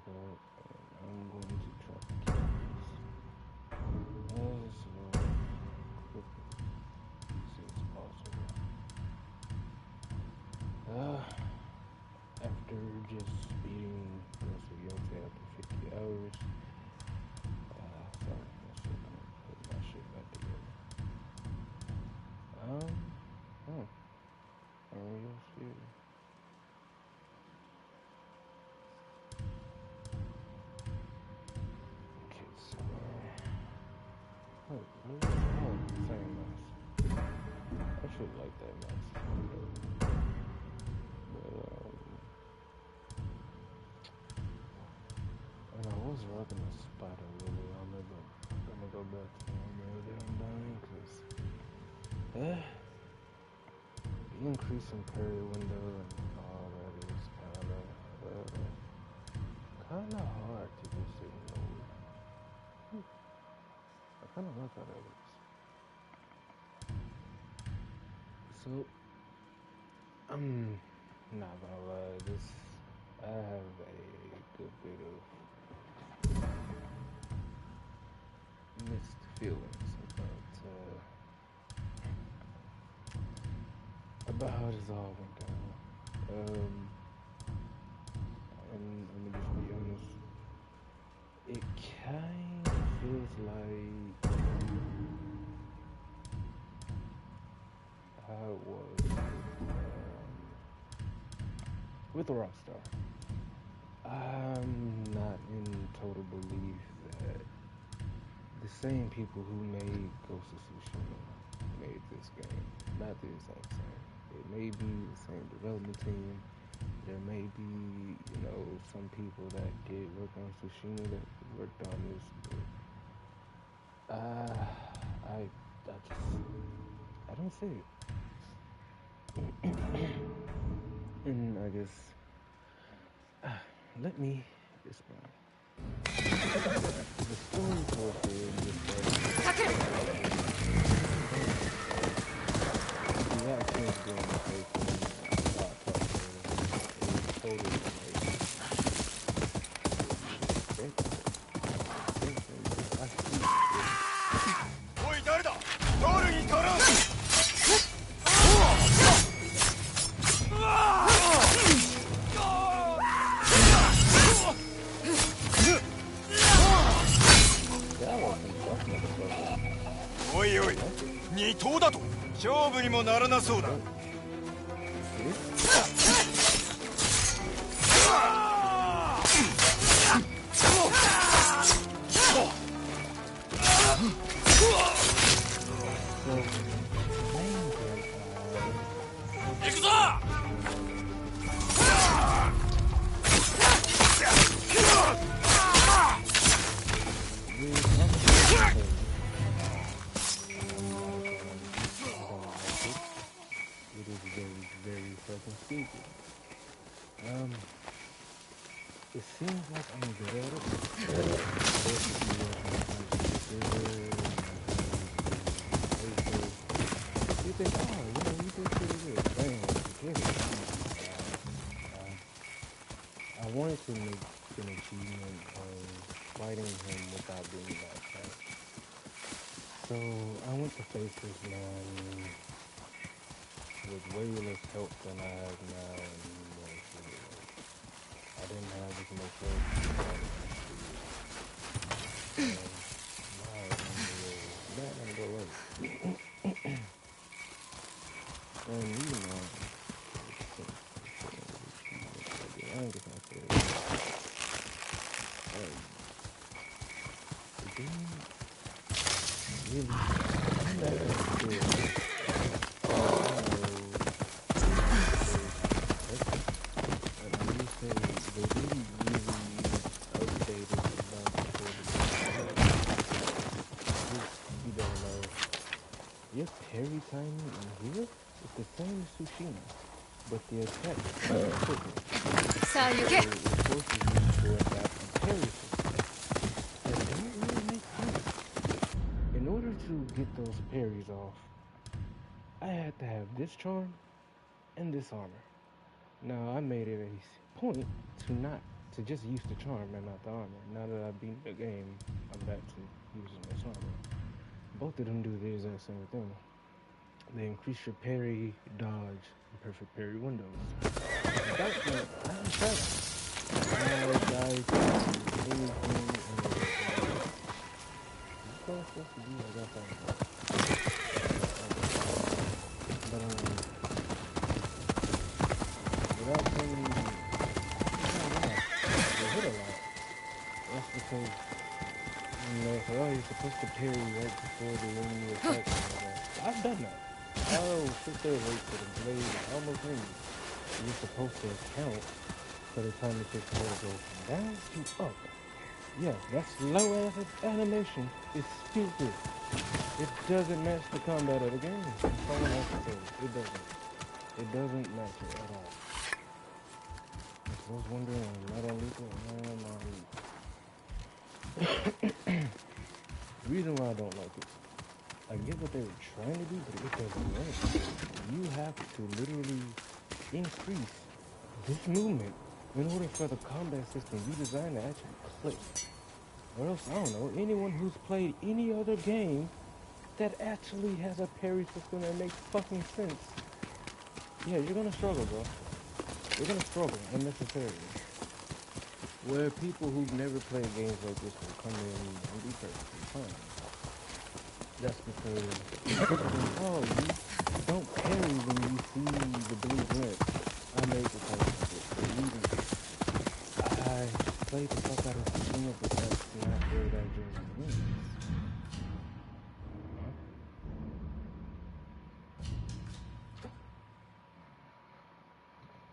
difficult, and I'm going to try to keep this as quickly as possible. After just beating Yotei after 50 hours, sorry, I should put my shit back together. Unreal Fury. Okay, so, same mask. I should like that mask. But, and I was rocking a spider really. I'm gonna go back to normal that I'm dying, because, the increase in parry window and all that is kinda hard to just ignore. I kinda like how that looks. So, I'm not gonna lie, I have a good bit of mixed feelings about how this all went down. And let me just be honest, it kind of feels like how it was with Rockstar. I'm not in total belief that the same people who made Ghost of Tsushima made this game. Not the exact same. It may be the same development team. There may be, some people that did work on Tsushima that worked on this, but I don't see it. And I guess, let me explain. The story for in this game, you have to go on the face and start talking. It's totally amazing. Oi, 誰だ? 取るに取る! おいおい、二頭だと勝負にもならなそうだ。行くぞ！ It seems like I'm good at it. You think, you did pretty good. Damn, get it. I wanted to make an achievement of fighting him without being knocked out. So I went to face this man with way less help than I have now, and I didn't have as much help. Now I'm gonna go late. And I ain't just gonna say it. Really, I'm not sure. Your parry timing in here is the same as Tsushima, but the attack is quicker. So it forces you to adapt the parry system. That don't really make sense. In order to get those parries off, I had to have this charm and this armor. Now I made it a point to to just use the charm and not the armor. Now that I've beaten the game, I'm back to using the armor. Both of them do the exact same thing. They increase your parry, dodge, and perfect parry windows. Without that, I'm trapped. I die to anything and everything. Is this supposed to be? I got that. But without playing, they hit a lot. That's because they say, oh, you're supposed to parry right before the enemy attacks and all that. I've done that. Oh, sit there, wait for the blade, almost hit me. You're supposed to count for the time it takes for it to go from down to up. Yeah, that slow ass animation is stupid. It doesn't match the combat of the game. Someone else to say it doesn't. It doesn't match it at all. If I was wondering, I'm not on lethal, I'm on lethal. The reason why I don't like it, I get what they were trying to do, but it doesn't work. You have to literally increase this movement in order for the combat system you designed to actually click. Or else, I don't know, anyone who's played any other game that actually has a parry system that makes fucking sense. Yeah, you're gonna struggle, bro. You're gonna struggle unnecessarily. Where people who've never played games like this will come in and be perfectly fine. That's because, oh, you don't parry when you see the blue glint. I made the type of it for a reason. I played the fuck out of Sekiro, but that's not where that journey is.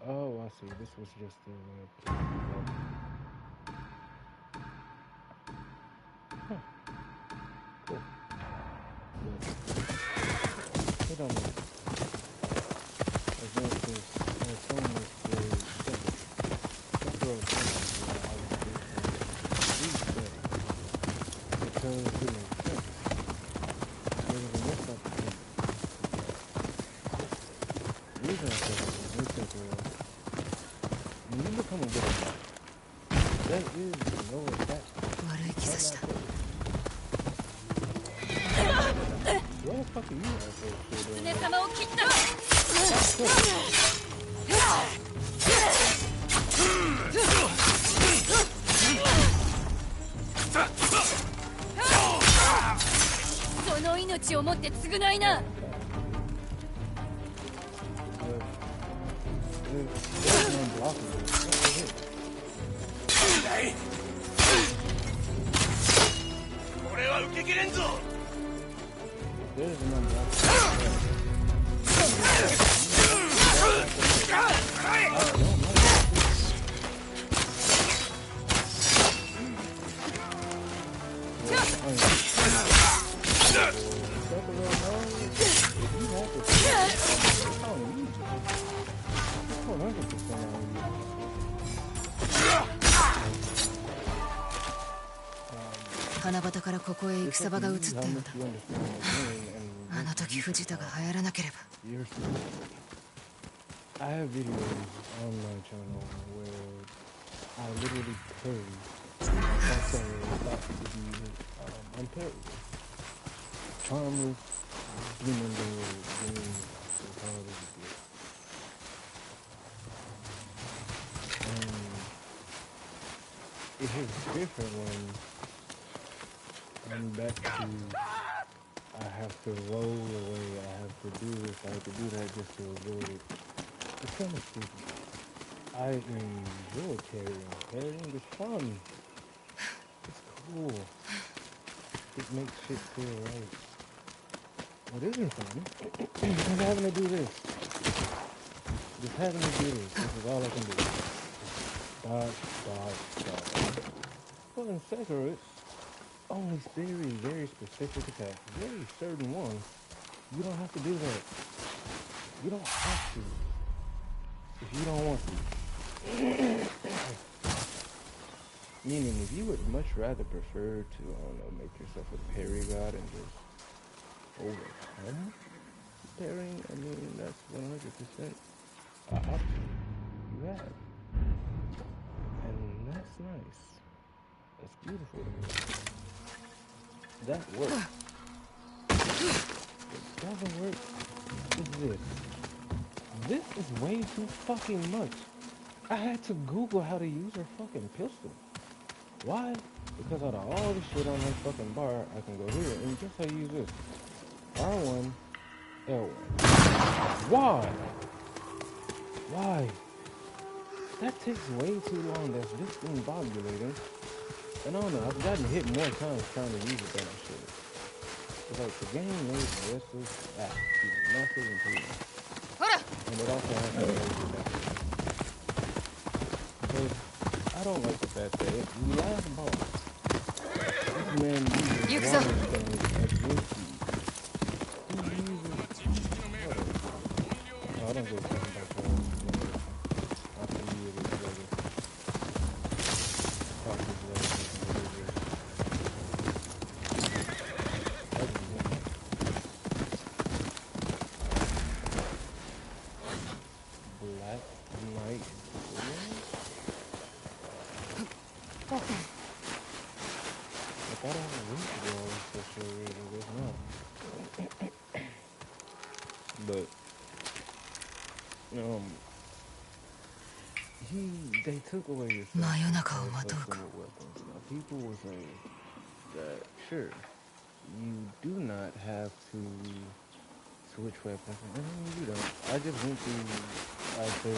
Oh, I see. This was just a huh. Cool. Hit on this. As well as this, I was telling this to Sekiro was saying I was reset because it makes sense. There was a mess up with the reason I said it was Sekiro. When you become a good attack, that is no attack. What the fuck are you out there doing? There's an unblockable. I have videos on my channel where I literally parry something that thought to be unparried. Harmless, demon game as hard as it gets. It is different when I'm back to I have to roll away, I have to do this, I have to do that just to avoid it. It's kind of stupid. I enjoy carrying. Carrying is fun. It's cool. It makes shit feel right. What isn't fun is having to do this. Just having to do this. This is all I can do. Dodge. Well, in Sekiro, it's only very specific attacks. Very certain ones. You don't have to do that. You don't have to. If you don't want to. Meaning, if you would much rather prefer to, I don't know, make yourself a parry god and just overcome parrying, I mean, that's 100% an option you have. And that's That's beautiful to me. That works. What doesn't work is this. This is way too fucking much. I had to Google how to use her fucking pistol. Why? Because out of all the shit on her fucking bar, I can go here and guess how you use this. R1, L1. Why? Why? That takes way too long. That's discombobulating. And I don't know, I've gotten hit more times trying to use it than I should. It's like the game made massive improvements. And it also has to raise your back. Because I don't like the fact that the last boss, this man uses water stones against you. He uses water. No, I don't give a fuck about that. I can use it as well. They took away your weapons. Now, people will say that, sure, you do not have to switch weapons. I mean, you don't. I just went through, I'd say,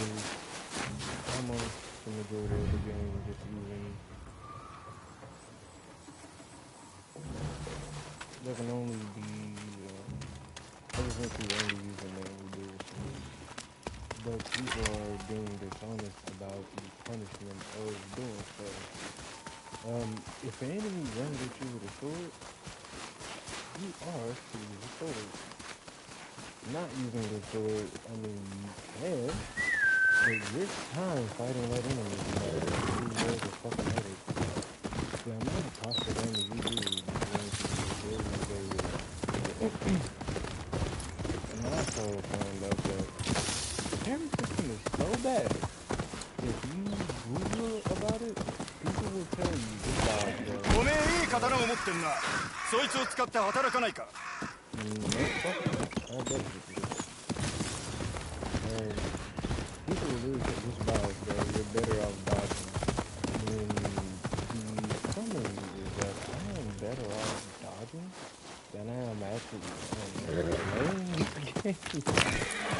almost the majority of the game just using. There can only be. I just went through only using manual duels. But people are being dishonest about the punishment of doing so. If an enemy runs at you with a sword, you are to use a sword. Not using the sword, I mean, you can, but this time fighting that enemy is a fucking headache. The amount of toxic damage you do is going to be very, very low. And I also found out that every system is so bad. If you Google about it, people will tell you this bad. おめえいい刀を持ってんな。そいつを使って働かないか。No, fuck that. I bet you do. People will lose at this boss, though. You're better off dodging. When the summary is that I am better off dodging than I am actually playing this game.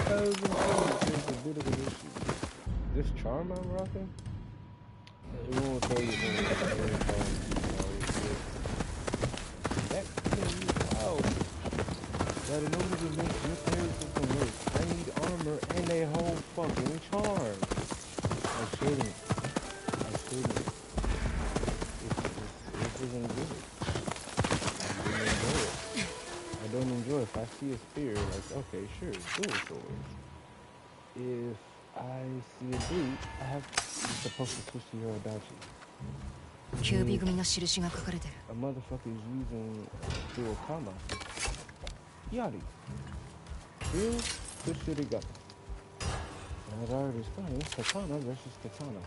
It's a bit of an issue. This charm I'm rocking, it won't tell you when it's that can be wild. That in order to make your parry system work, I need armor and a whole fucking charm. I shouldn't. This isn't good. I don't enjoy it. If I see a spear, like, okay, sure, dual swords. If I see a dude, you're supposed to switch to your adachi. A motherfucker is using dual combo. Yari. Still, switch to the gun. And as I already explained, katana versus katana.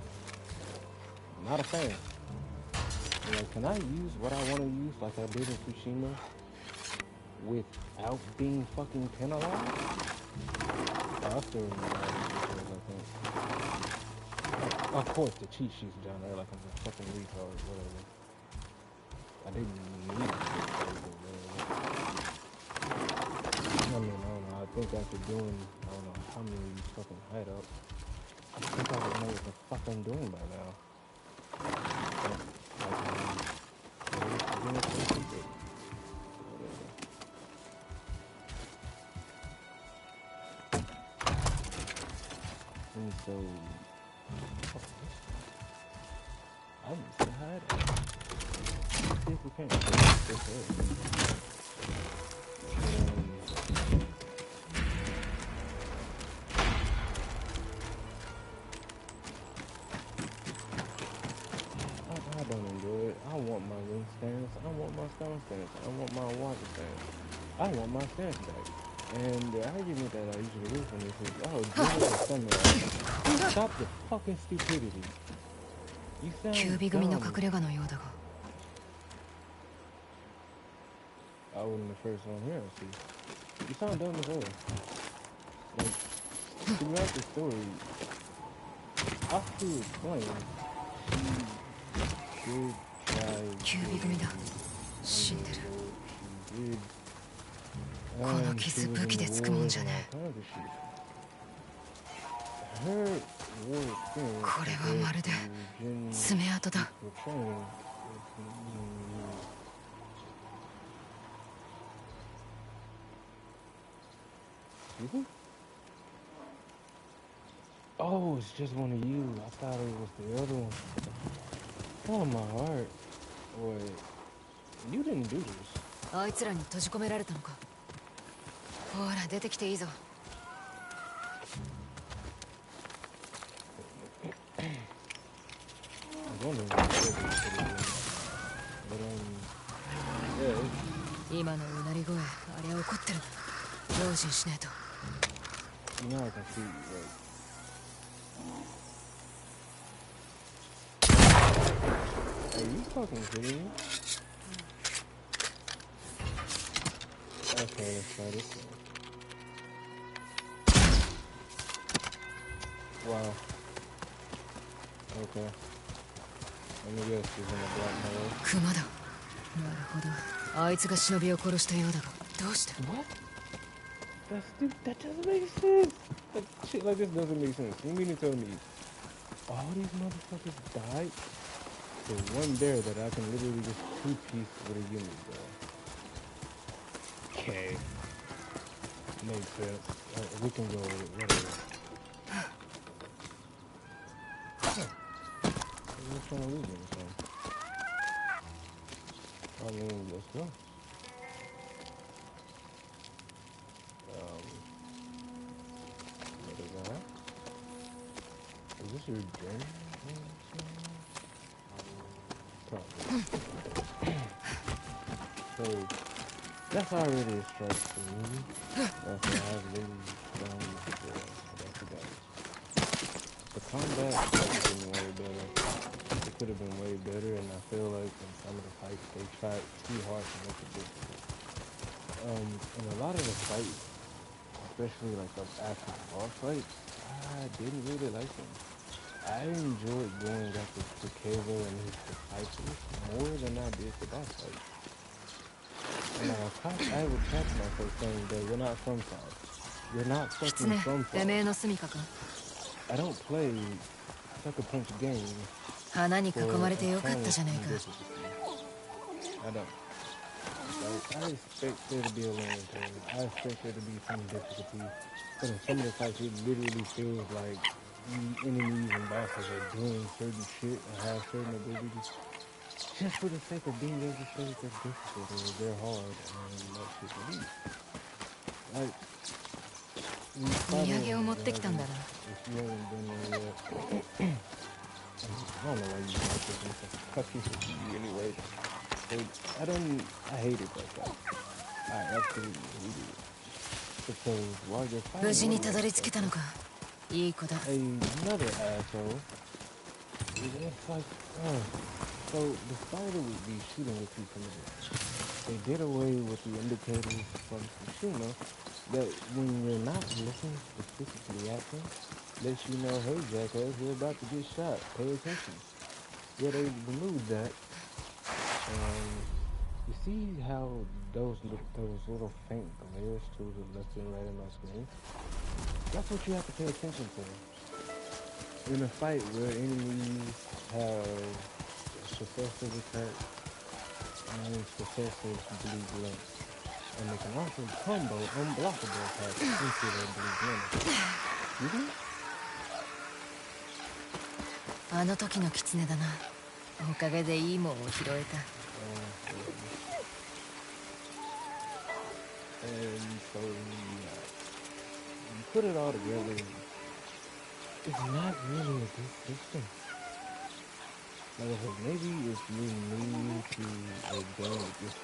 Not a fan. Like, can I use what I want to use like I did in Tsushima without being fucking penalized? I still remember I think. Of course, the cheat sheets down there like I'm a fucking retard, whatever. I didn't need it. I mean, I don't know. I think after doing, I don't know how many of these fucking hideouts, I think I would know what the fuck I'm doing by now. And so, I must say hideout. Let's see if we can. I don't enjoy it. I want my wing stance. I want my stone stance. I want my water stance. I want my stance back. And the argument that I usually hear from this is, oh, do it for samurai. Stop the fucking stupidity. You sound dumb. I wasn't the first one here. See, you sound dumb as hell. Like throughout the story, after explain, she did try. キュービ組だ。死んでる。She did. この傷武器でつくもんじゃねえ。これはまるで爪痕だ。Oh, it's just one of you. I thought it was the other one. Oh my heart. Wait, you didn't do this. あいつらに閉じ込められたのか。ほら出てきていいぞ。今のうなり声、あれは怒ってるな。用心しねえと。You know I can see you, right? Are you fucking kidding me? Okay, let's try this one. Wow. Okay. Let me guess, he's in a black hole. クマだ。なるほど。あいつが忍びを殺したようだが、どうして？ What? That doesn't make sense. That shit like this doesn't make sense. You mean to tell me all these motherfuckers died for one bear that I can literally just two-piece with a unit, bro? Okay. Makes sense. We can go with it. Whatever. We're trying to lose anything. I mean, let's go. What is that? Is this your journey? Probably. So, that's already a strike for me. That's what I've literally done before. I forgot. The combat could have been way better. It could have been way better, and I feel like in some of the fights they tried too hard to make it difficult. And a lot of the fights, especially like the actual boss fights, I didn't really like them. I enjoyed going after Sekiro and his disciples more than I did the boss fights. And I would catch myself saying that you're not from South. You're not fucking from South. I don't play sucker punch games. 花に囲まれてよかったじゃないか。I don't. I expect there to be a learning curve. I expect there to be some difficulty. But in some of the fights, it literally feels like the enemies and bosses are doing certain shit and have certain abilities just for the sake of being able to say that they're difficult or they're hard and that shit to leave. Like, 土産を持ってきたんだな。if you haven't been there yet, I don't know why you like this one. Fuck you for you anyway. I hate it like that. I absolutely hate it. Because while you're fighting, 無事にたどり着けたのか。いい子だ。another asshole. It's like, so the spider would be shooting with you from the They did away with the indicators from Tsushima that when you're not looking specifically at them, lets you know, hey jackass, you're about to get shot. Pay attention. Yeah, they removed that. You see how those little faint glares to the left and right of my screen? That's what you have to pay attention to. In a fight where enemies have successive attacks and successive blue blinks, and they can also combo unblockable attacks into their blue blink. You see? あの時の狐だな。おかげでいいもんを拾えた。And so, yeah, you put it all together, it's not really a good system. Like I said, maybe if you need to game with this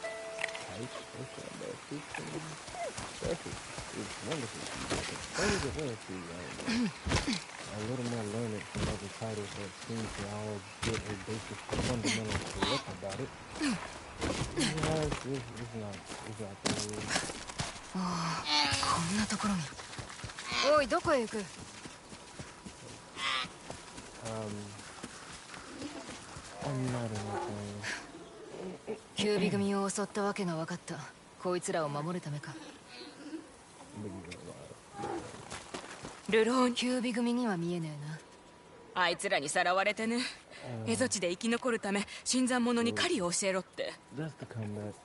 type of combat system, it's wonderful. Things are well too, right? A little more learned from other titles that seem to all get a basic fundamental correct about it. It's not the move. ああ、こんなところに。おい、どこへ行く？ I'm not in the キュービ組を襲ったわけが分かった。こいつらを守るためか。ルローンキュービ組には見えねえな。あいつらにさらわれてね。蝦夷地で生き残るため新参者に狩りを教えろって。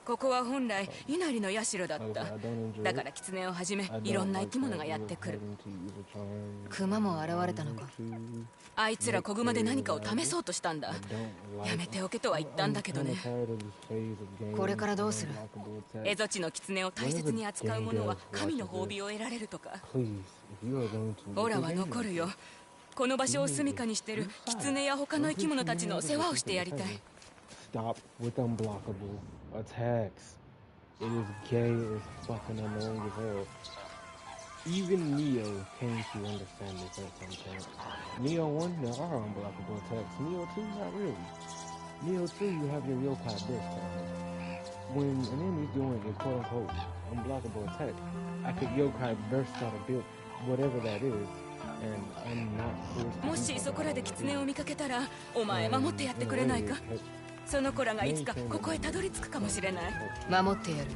ここは本来稲荷の社だった。だから狐をはじめいろんな生き物がやってくる。熊も現れたのか。あいつら子熊で何かを試そうとしたんだ。やめておけとは言ったんだけどね。これからどうする？蝦夷地の狐を大切に扱う者は神の褒美を得られるとか。オラは残るよ。この場所を住処にしてる狐や他の生き物たちの世話をしてやりたい。 Stop with unblockable attacks. It is gay as fucking annoying as hell. Even Neo came to understand this at some point. Neo 1, there are unblockable attacks. Neo 2, not really. Neo 2, you have your yokai burst time. When an enemy's doing a quote-unquote unblockable attack, I could yokai burst out a build, whatever that is. もしそこらで狐を見かけたらお前守ってやってくれないか。その子らがいつかここへたどり着くかもしれない。守ってやる。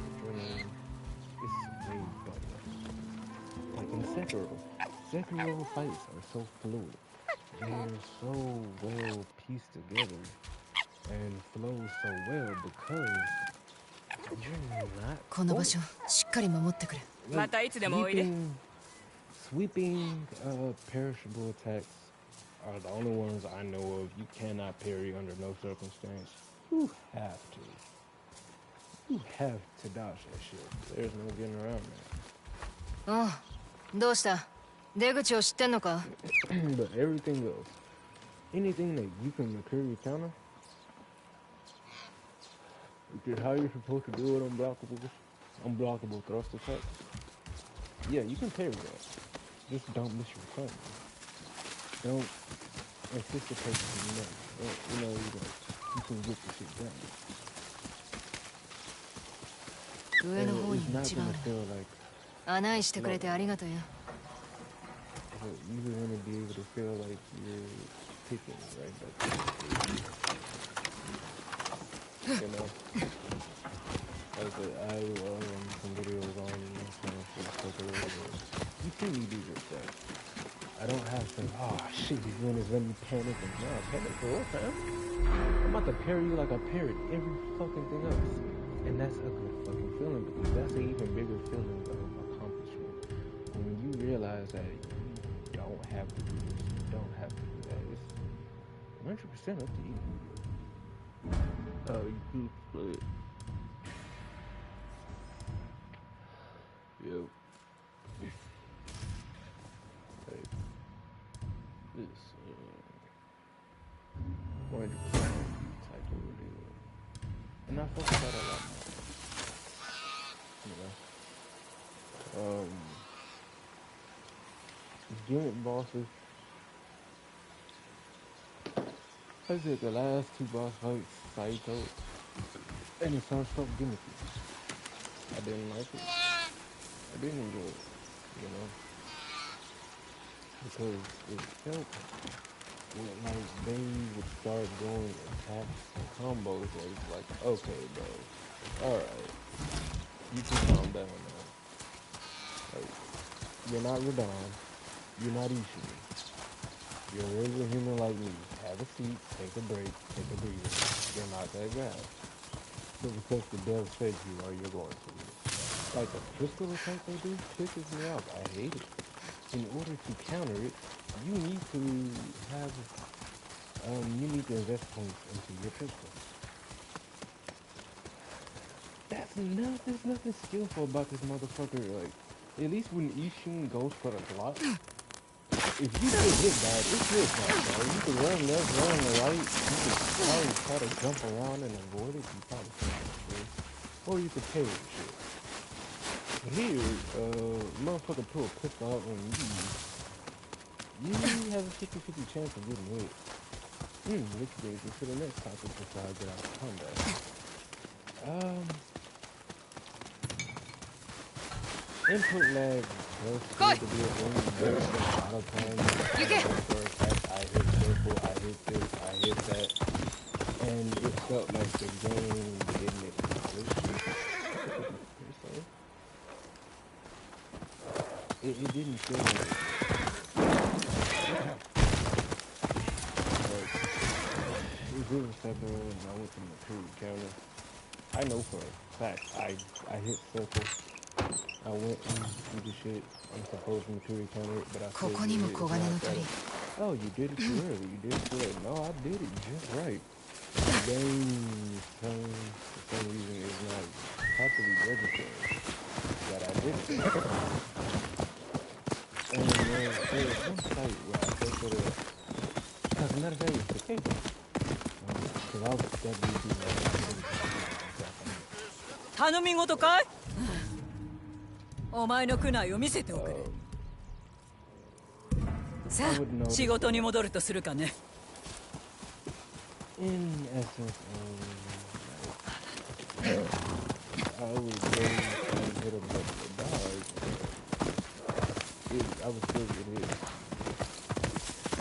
Sekiro fights are so fluid. They're so well pieced together and flow so well because you're not. この場所しっかり守ってくれ。またいつでもおいで。Sweeping perishable attacks are the only ones I know of. You cannot parry under no circumstance. You have to. You have to dodge that shit. There's no getting around that. おう、どうした？出口を知ってんのか？ But everything else, anything that you can parry counter, which is how you're supposed to do it unblockable thrust attacks. Yeah, you can parry that. Just don't miss your turn. Don't anticipate too much. You know, you can get the shit done. 上の方に道がある。案内してくれてありがとうよ。You want to be able to feel like you're picking right back. You know? Like I some videos on you see me do this stuff. I don't have to, oh shit, he's doing this, let me panic and now panic for what, fam? I'm about to parry you like I parried every fucking thing else. And that's a good fucking feeling because that's an even bigger feeling of accomplishment. When you realize that you don't have to do this, you don't have to do that. It's 100% up to you. You keep split. Yep. This 100% type of deal. And I focus that a lot more. You know? Gimmick bosses. I said the last two boss fights, Saito, and it sounds so gimmicky. I didn't like it. I didn't enjoy it, you know, because it felt like they would start doing attacks and combos where it's like, okay, bro, alright, you can calm down now. Like, you're not Radon, you're not Ishii, you're a regular human like me. Have a seat, take a break, take a breather. You're not that guy. So because the dev said you are, you're going to. Like the crystal attack they do pisses me off. I hate it. In order to counter it, you need to have, you need to invest points into your pistol. There's nothing skillful about this motherfucker. Like, at least when Ishin goes for the block, if you get hit bad, it's hit bad, bro. You can run left, run right. You can probably try to jump around and avoid it. You probably can't. Or you can parry shit. Here, motherfucker pull a pistol out on you. You have a 50-50 chance of getting hit. Which brings me to the next topic before I get out of combat. Input lag does seem to be a thing. There's a lot of times I know for a fact I hit circle, I hit this, I hit that, and it felt like the game didn't acknowledge it. So it didn't feel like it. But if it was February and I went to maturity counter, I know for a fact I hit circle. I went and did the shit I'm supposed to maturity counter it, but I still did it. It's not that. Oh, you did it too early. You did it too late. No, I did it just right. The game for some reason is not properly registering that I did it. And there's some site where I go to the, as a matter of fact, it's Sekiro. Because I was definitely doing that. 頼み事かい？お前の苦内を見せておくれ。さあ、仕事に戻るとするかね。In essence, I was going to hit him up with the dog. I was still getting hit.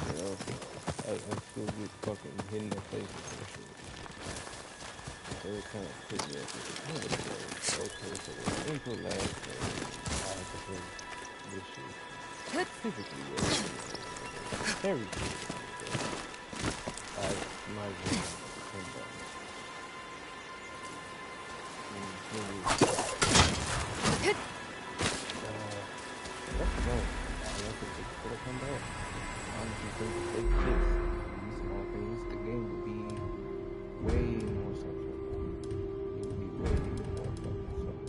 You know, I still get fucking hit in the face with that shit. So it kind of put me up with the okay, so the input lag, I have to play this shit. Typically, everything. I might as well come back. That's wrong. I don't think it's gonna come back. I honestly think if they fix these small things, the game would be way more central. It would be way more fucking central.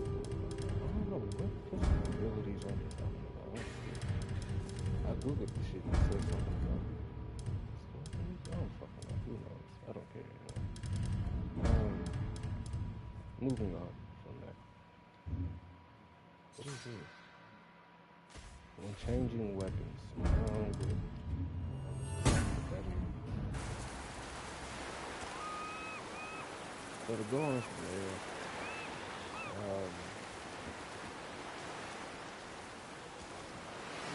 I don't know what possibilities are they talking about. I googled the shit and it said something about it. I don't fucking know. Who knows? I don't care anymore. Moving on from that. What is this? When changing weapons. Good. So to go on from there,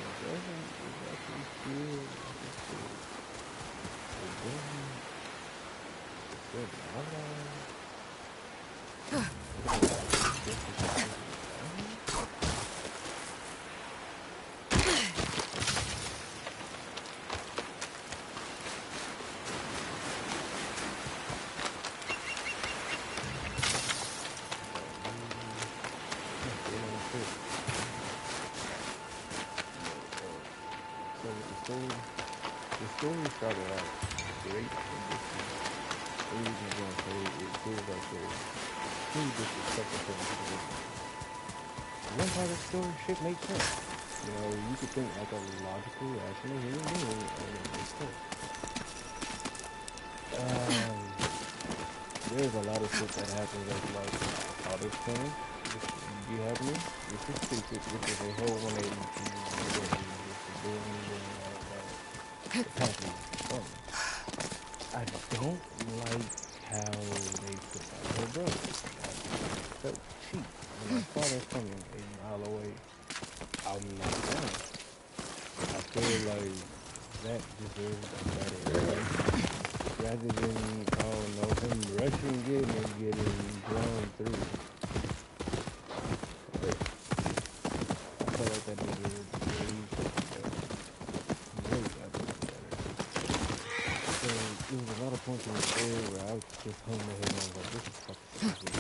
it doesn't exactly feel like it's good. It doesn't. It the story started out great, and this is the reason I'm going to say it feels like there's two disrespectful things to this. One part of the story, shit makes sense. You know, you could think like a logical, rational human being, and it makes sense. There's a lot of shit that happens that's like, oh, this thing, this be happening, this is stupid, this is a whole 180, I don't like how they put that her brother. That felt cheap. When I saw that coming 8 miles away, I'm not down. I feel like that deserves a better ending. Rather than, oh no, him rushing in and getting drawn through. But I feel like that deserves there was a lot of points in the story where I was just hung my head and I was like, this is fucking stupid.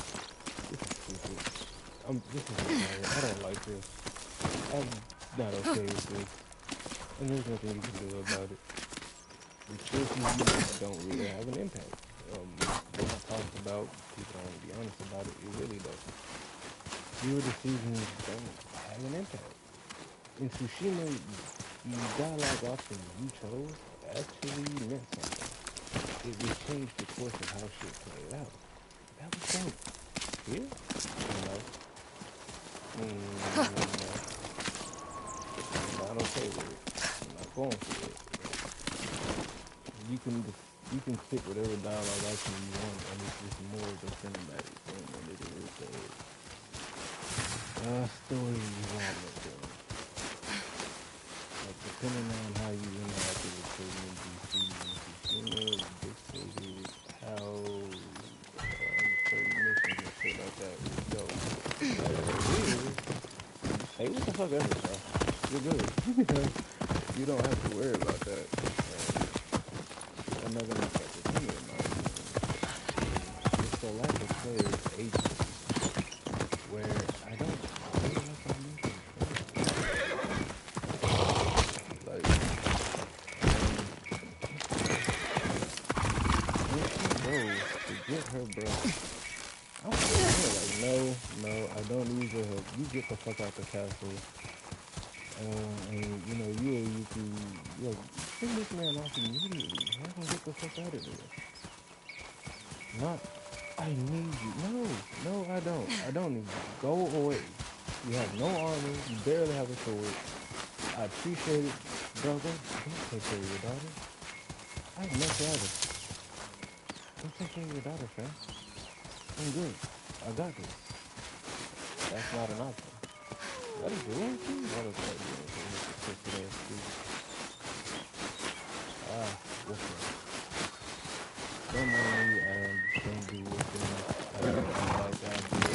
This is stupid. This is retarded. I don't like this. I'm not okay with this. And there's nothing you can do about it. The choices don't really have an impact. What I talked about, people don't want to be honest about it, it really doesn't. Your decisions don't have an impact. In Tsushima, the dialogue option you chose actually meant something. It would change the course of how shit played out. That was dope. Here? No. I'm not okay with it. I'm not going for it. You can pick whatever dialogue option you want, and it's just more of a cinematic thing, and Story development, though. Like, depending on how you interact with certain NPCs, dictated how certain missions and shit like that would go. Like, for real, say what the fuck ever, so you're good. You don't have to worry about that. Another knock at the thing, in my opinion, is the lack of players' agency, where I don't feel like I'm in control. Like, when she goes to get her brother, I'm sitting here like, no, I don't need your help. You get the fuck out the castle. And you know, you can send this man off immediately. Have him get the fuck out of there. Not, I need you. No, I don't. I don't need you. Go away. You have no armor. You barely have a sword. I appreciate it, bro. Go take care of your daughter. I have no problem. Go take care of your daughter, fam. I'm good. I got this. That's not an option. That is the one thing. That is like, twisted ass dude. What's up? Don't mind me. I don't do whooping. I don't like that dude.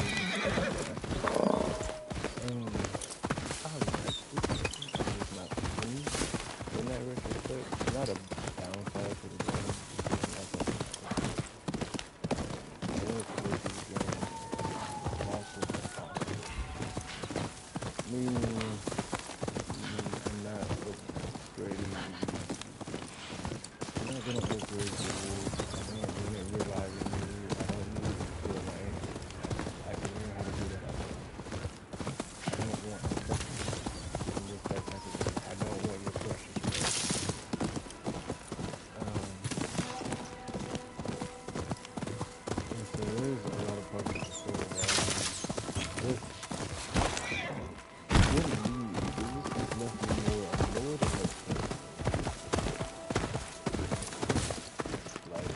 It's just not for me. In that retrospect, it's not a downside to the game. It's just not that interesting. I wanted to go through the game as cautious as possible. Meaning, I'm not upgrading. I'm not gonna upgrade the wolves. I don't want it reviving me. I don't need it to kill my ancestors. I can learn how to do that outside. I don't want pressure in your pragmatism. I don't want your pressure. And so there's a lot of parts of the story that I just didn't need. It just left me more annoyed and upset. Like,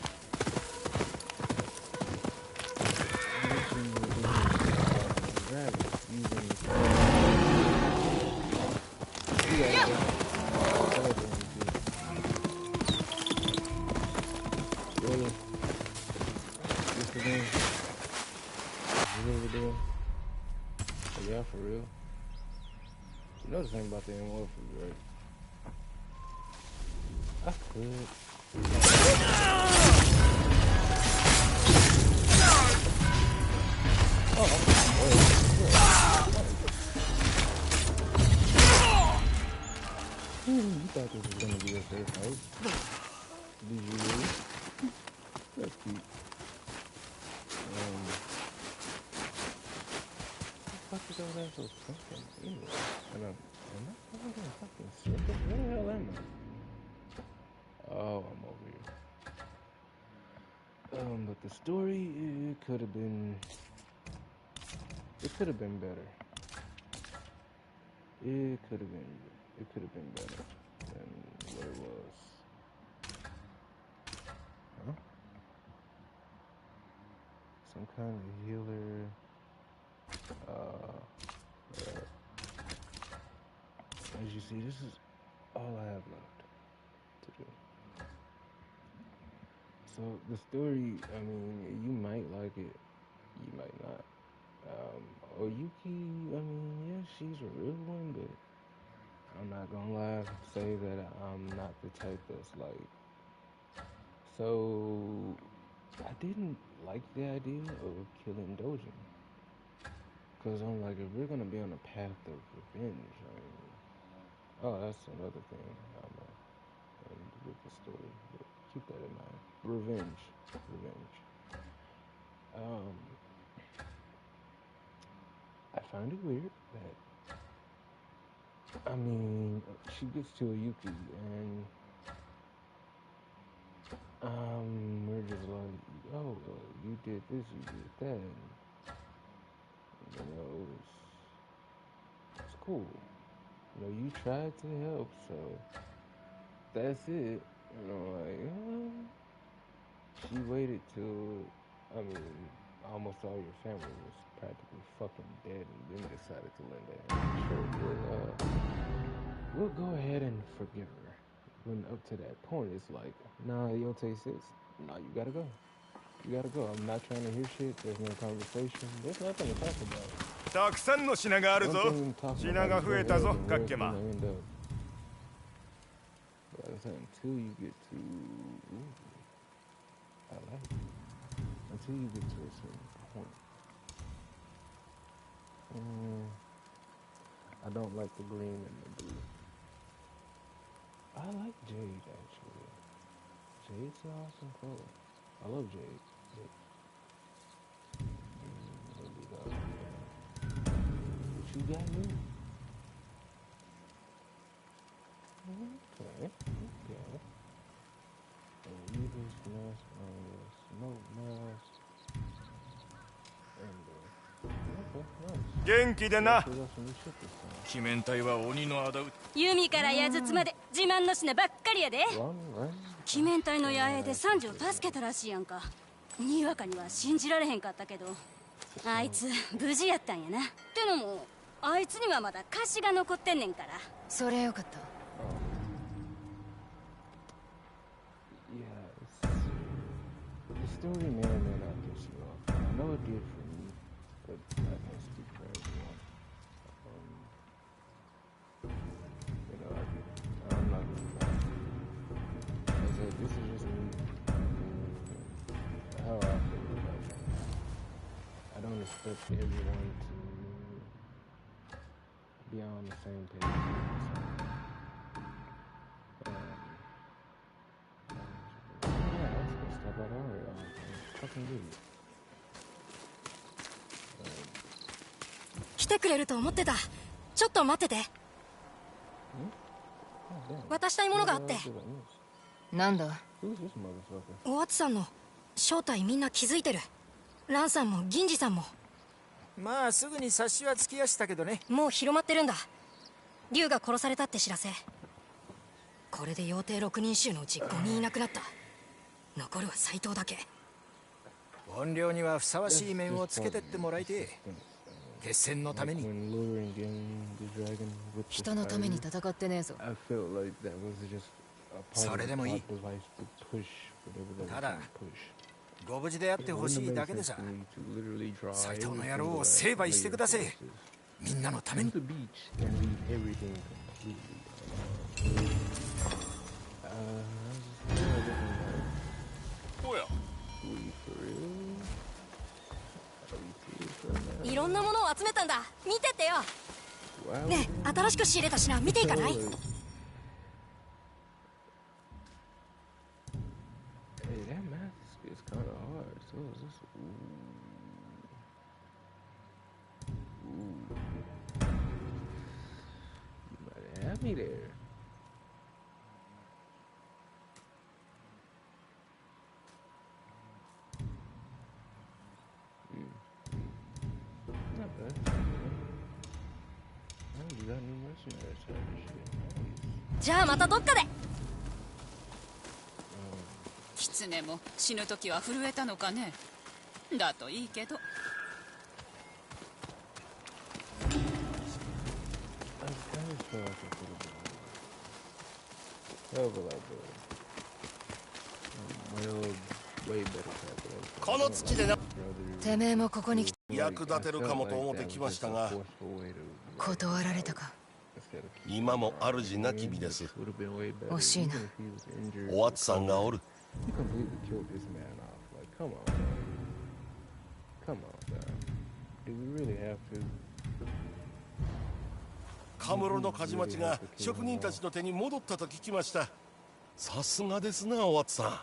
mention you're doing dragon using the you gotta go. Really? This again? You really doing? Oh, yeah, for real? You know this ain't about the end for you, right? I could. You thought this was gonna be a safe house? Did you really? That's cute. What the fuck is all that so something anyway? Am I fucking circus? Where the hell am I? Oh, I'm over here. But the story, it could have been better. It could have been better than what it was. Huh? Some kind of healer. As you see, this is all I have left to do. So the story, I mean, you might like it, you might not. Oyuki, I mean, yeah, she's a real one, but I'm not gonna lie, say that I'm not the type that's like. So I didn't like the idea of killing Dojin. Because I'm like, if we're gonna be on a path of revenge, I mean, oh, that's another thing I'm gonna end with the story, but keep that in mind. Revenge. I find it weird that, I mean, she gets to a Yuki and we're just like, oh, you did this, you did that, and, you know, it's cool. You know, you tried to help, so that's it. You know, like, she waited till, I mean, almost all your family was practically fucking dead, and then decided to lend a hand. Sure, we'll go ahead and forgive her. When up to that point, it's like, nah, Yotei says, nah, you gotta go. You gotta go. I'm not trying to hear shit. There's no conversation. There's nothing to talk about. たくさんの品があるぞ。品が増えたぞ、カッケマ。But until you get to, I like it. Until you get to a certain point. I don't like the green and the blue. I like jade actually. Jade's an awesome color. I love jade. What you got new? Okay. Weaver's mask, smoke mask, and okay, nice. 元気でな。鬼面隊は鬼の仇討ち。弓から矢筒まで自慢の品ばっかりやで。鬼面隊の野営で三女を助けたらしいやんか。にわかには信じられへんかったけど、あいつ無事やったんやな。ってのもあいつにはまだ貸しが残ってんねんから。それよかった。The story may or may not piss you off. I know it did for me, but I can't speak for everyone. I'm not gonna lie. I said, this is just me. How I feel about it. I don't expect everyone to be on the same page.来てくれると思ってた。ちょっと待ってて。渡したいものがあって。なんだ。おわつさんの正体みんな気づいてる。ランさんも銀次さんも。まあすぐに察しはつきやしたけどね。もう広まってるんだ。竜が殺されたって知らせ。これで妖帝6人衆のうち5人いなくなった。残るは斎藤だけ。怨霊にはふさわしい面をつけてってもらいて。決戦のために。人のために戦ってねえぞ。それでもいい。ただご無事であってほしいだけでさ。斎藤の野郎を成敗してください。みんなのために。おや。いろんなものを集めたんだ。見てってよ。ねえ、新しく仕入れた品見ていかない？ Hey, that mask is kind of hard. So is this? Ooh. You might have me there. Not bad. You got new mercenaries and shit. じゃあまたどっかで。狐も死ぬ時は震えたのかね。だといいけど。この土でな。てめえもここに来て。役立てるかもと思ってきましたが、断られたか。今も主なき身です。惜しいな。おわつさんがおる。カムロの鍛冶町が職人たちの手に戻ったと聞きました。さすがですな、おわつさん。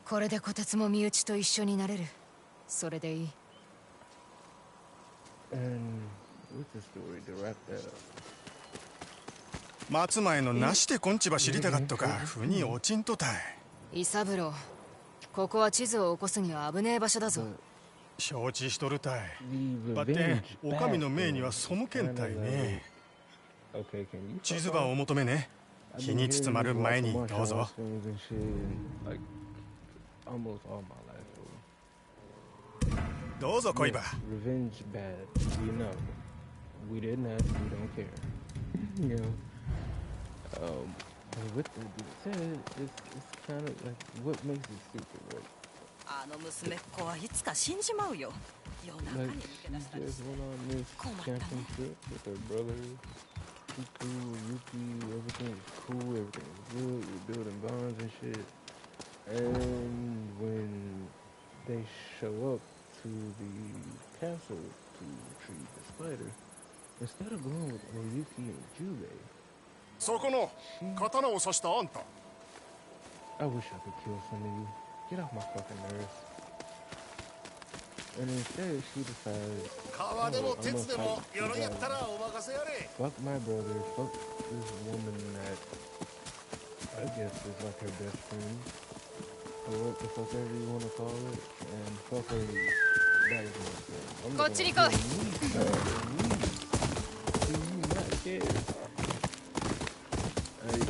これで虎鉄も身内と一緒になれる。それでいい。松前のなしてこんちば知りたかっとか腑に落ちんとたい。伊三郎、ここは地図を起こすには危ねえ場所だぞ。承知しとるたい。ばってんお上の命には背けんたいね。地図番を求めね。日に包まる前にどうぞ。どうぞ恋馬。 Revenge bad. You know. We didn't ask, we don't care. You know. With that being said, it's kind of like what makes it stupid, right? あの娘っ子はいつか死んじまうよ。夜中 Like に抜け出 she したり just して went on this 困ったね。 championship with her brother. Kiku, Yuki, everything was cool, everything was good. We're building bonds and shit. And when they show up to the castle to retrieve the spider, instead of going with Oyuki and Jubei, そこの刀を刺したあんた。 I wish I could kill some of you. Get off my fucking nerves. And instead, she decides, 川でも鉄でも鎧やったらお任せやれ。 fuck my brother, fuck this woman that I guess is like her best friend, or what the fuck ever you want to call it, and fuck her back as my friend. I'm こっちに来い。 Do you not care? Like,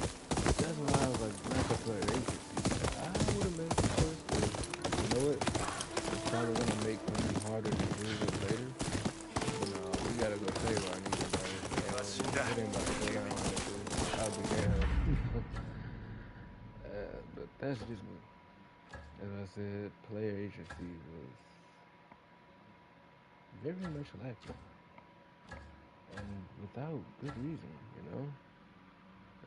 that's why I was like, not to play agency. I would have been first, but you know what? It's probably gonna make me harder to do it later. But no, we gotta go save our niggas, man. It ain't about to go down like this. I'll be down. But that's just me. As I said, player agency was very much lacking. And without good reason, you know?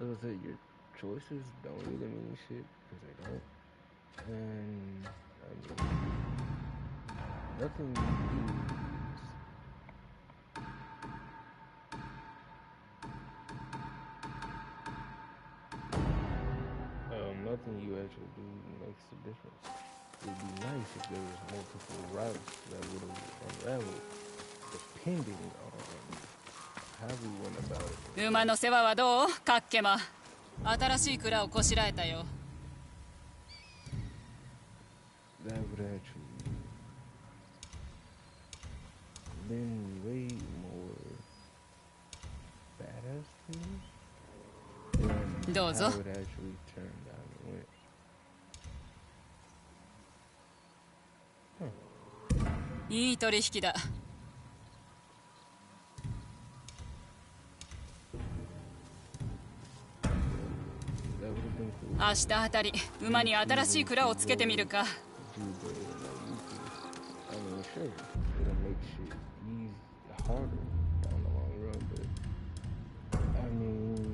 As I said, your choices don't really mean shit, because they don't. And, I mean, nothing you do nothing you actually do makes a difference. It would be nice if there was multiple routes that would have unraveled, depending on how we went about it. 馬の世話はどう？カッケマ。新しい蔵をこしらえたよ。 That would actually been way more badass to me than どうぞ。 how it actually turned out and went. いい取引だ。 That would have been cool. 明日あたり馬に新しい蔵をつけてみるか。 I mean, sure, it'll make shit harder down the long run, but I mean,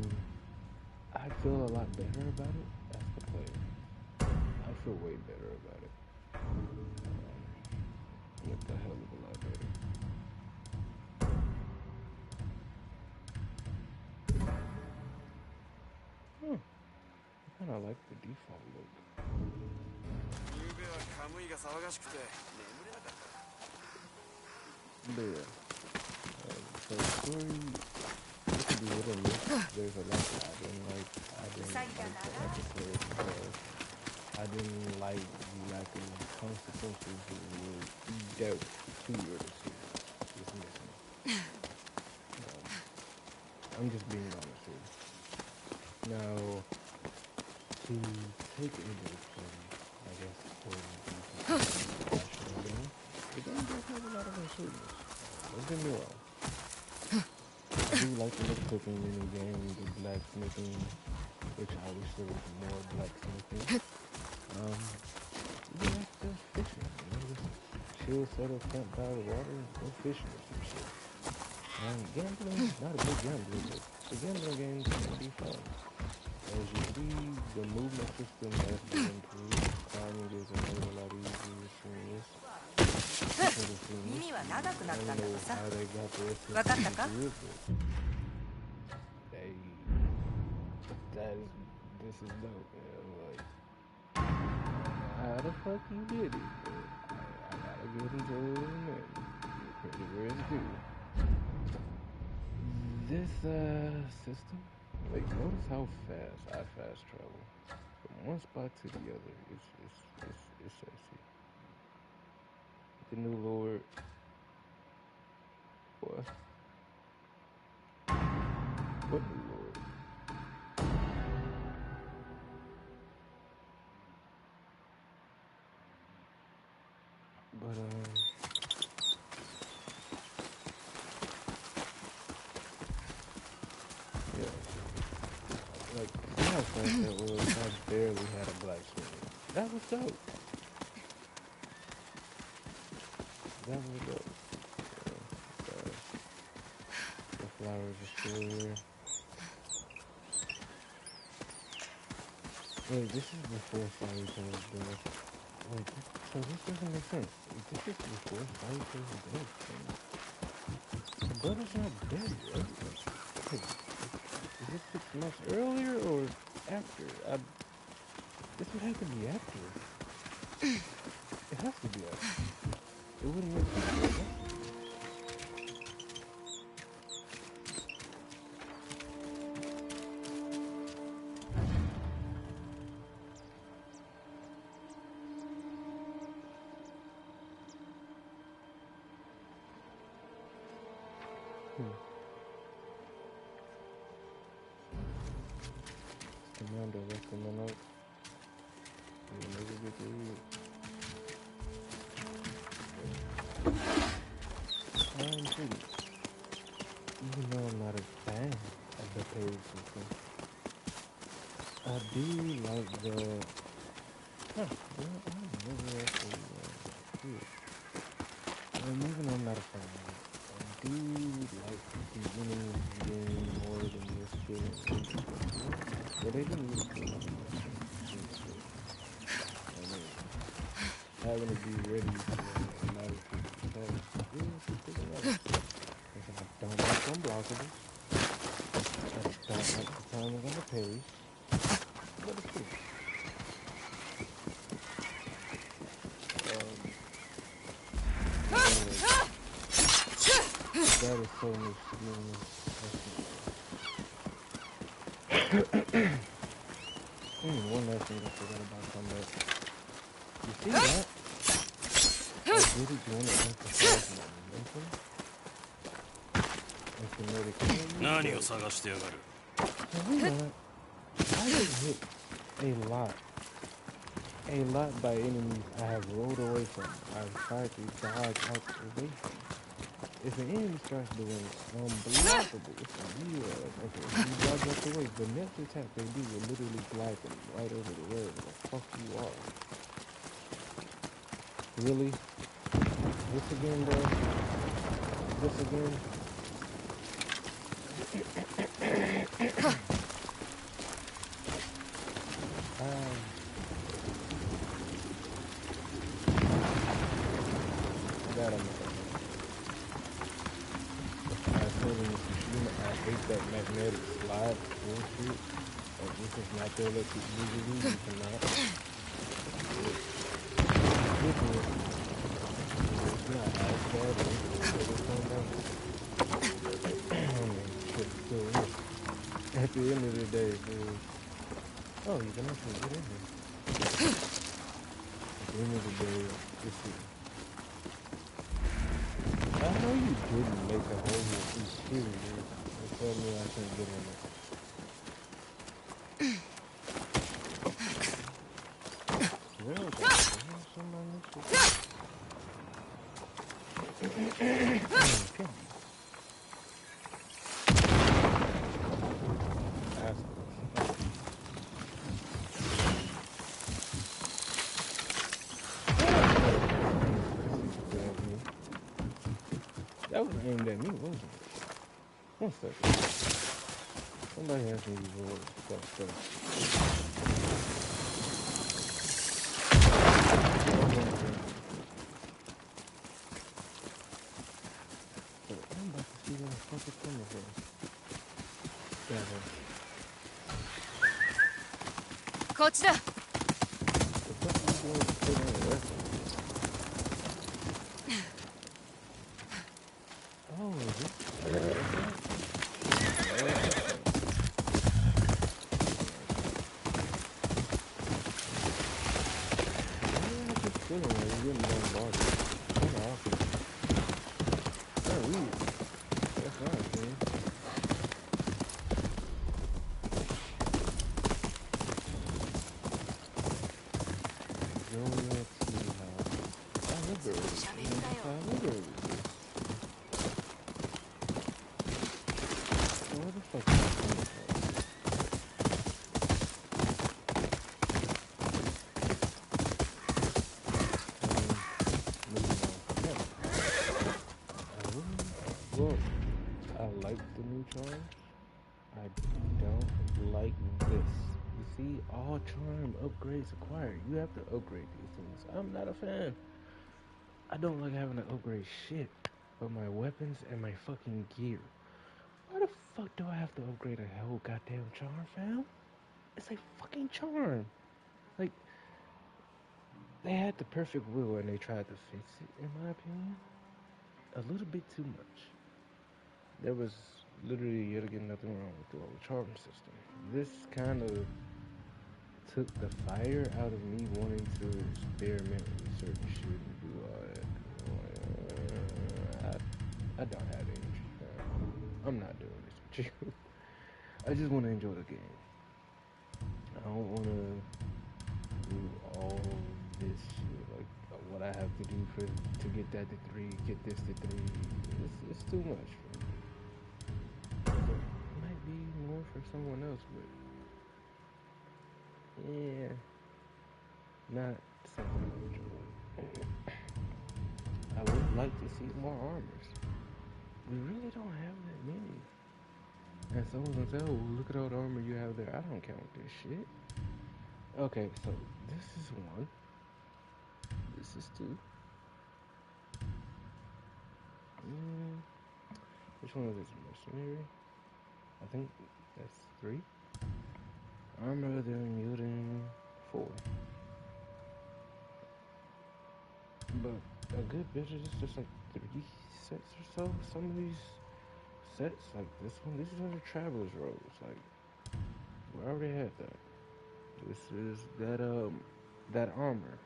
I feel a lot better about it as the player. I feel way better about it. Like a hell of a lot better. I kind of like the default look. But yeah, so the story, it could be hit or miss. There's a lot that I didn't like. I didn't like the lack of consequences that were dealt to your decision. It's missing. I'm just being honest here. Now, to take it into account, I guess, for the game does have a lot of uncertainties. Don't get me wrong. I do like the cooking mini game, the blacksmithing, which I wish there was more blacksmithing. Even like the fishing, you know, just chill, settle, camp by the water, go fishing or some shit. Gambling, not a big gambler, but the gambling games can be fun. As you see, the movement system has been improved. Climbing is made a lot easier, seamless. 耳は長くなったんだとさ。 分かったか? Hey, this is dope, man. Like, how the fuck you did it? I gotta give them to him and credit where it's due. This system, like, notice how fast I fast travel from one spot to the other. It's sexy. The new lord. What? What new lord? But fact that was I barely had a blacksmith. That was dope. That was dope. The flowers are still here. Wait, this is before Fire Tales Death. Wait, so this doesn't make sense. This is before Fire Tales Death. The brother's not dead, right? Wait, is this 6 months earlier or after? This would have to be after. It has to be after. It wouldn't make sense. Commander, that's in the note. You'll never get to read it. I'm pretty. Even though I'm not a fan of the page system, I do like the. Even though I'm not a fan of it, I do like the beginning of the game more than this feeling. But they didn't really do it. Having to be ready for a lot of things. I don't like unblockables. I don't like the timing on the page. But it's cool. That is so much one last thing I forgot about combat. You see that? I really do want to emphasize my momentum. And kinetic energy. I get hit a lot by enemies I have rolled away from. I've tried to dodge out away from. If an enemy starts doing unblockable, it's like, yeah, okay, you dodge out the way. The next attack they do will literally glide them right over the road. The fuck you are. Really? This again, bro? This again? That I'm I hate that magnetic slide bullshit. Like, this is not there that you usually you cannot. It's not as bad as at the end of the day, dude. Oh, you can actually get in here. At the end of the day, this is. I know you didn't make a whole series. They told me I can't get in it. Well, that's that was aimed at me, wasn't it? One second. Somebody has me use words. Stuff. I'm about to see where the fuck it's coming from.こっちだ。The fuck are you doing to put on the rest of it? Oh, is it? Feeling like you're getting bombarded. That's awesome. That's weird. That's nice, man. Juliet Tea House. I remember it. Where the fuck is it coming from? Well, I like the new charm. I don't like this. You see, all charm upgrades acquired. You have to upgrade these things. I'm not a fan. I don't like having to upgrade shit but my weapons and my fucking gear. Why the fuck do I have to upgrade a whole goddamn charm, fam? It's a fucking charm. Like, they had the perfect will and they tried to fix it, in my opinion. A little bit too much. There was literally yet again nothing wrong with the old charm system. This kind of took the fire out of me wanting to experiment with certain shit and do all that. I don't have the energy. I'm not doing this with you. I just want to enjoy the game. I don't want to do all this shit, like what I have to do to get that to 3, get this to 3. It's too much for me. It might be more for someone else, but yeah, not something I enjoy. I would like to see more armors. We really don't have that many. And someone's gonna say, oh, well, look at all the armor you have there. I don't count this shit. Okay, so this is 1. This is 2. Which one is this? Mercenary? I think that's 3. Armor, then yielding 4. But a good bit of this, just like 3 sets or so. Some of these sets, like this one, these are the Traveler's Robes. Like, we already had that. This is that armor.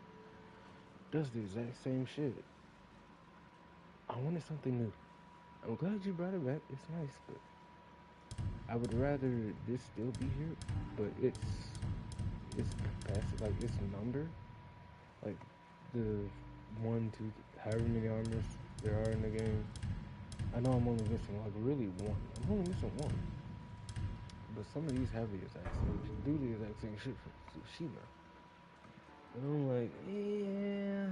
Does the exact same shit. I wanted something new. I'm glad you brought it back. It's nice, but I would rather this still be here, but it's capacity, like its number, like the 1, 2, however many armors there are in the game. I know I'm only missing like really 1. I'm only missing 1. But some of these have the exact same, do the exact same shit for Tsushima. And I'm like, yeah,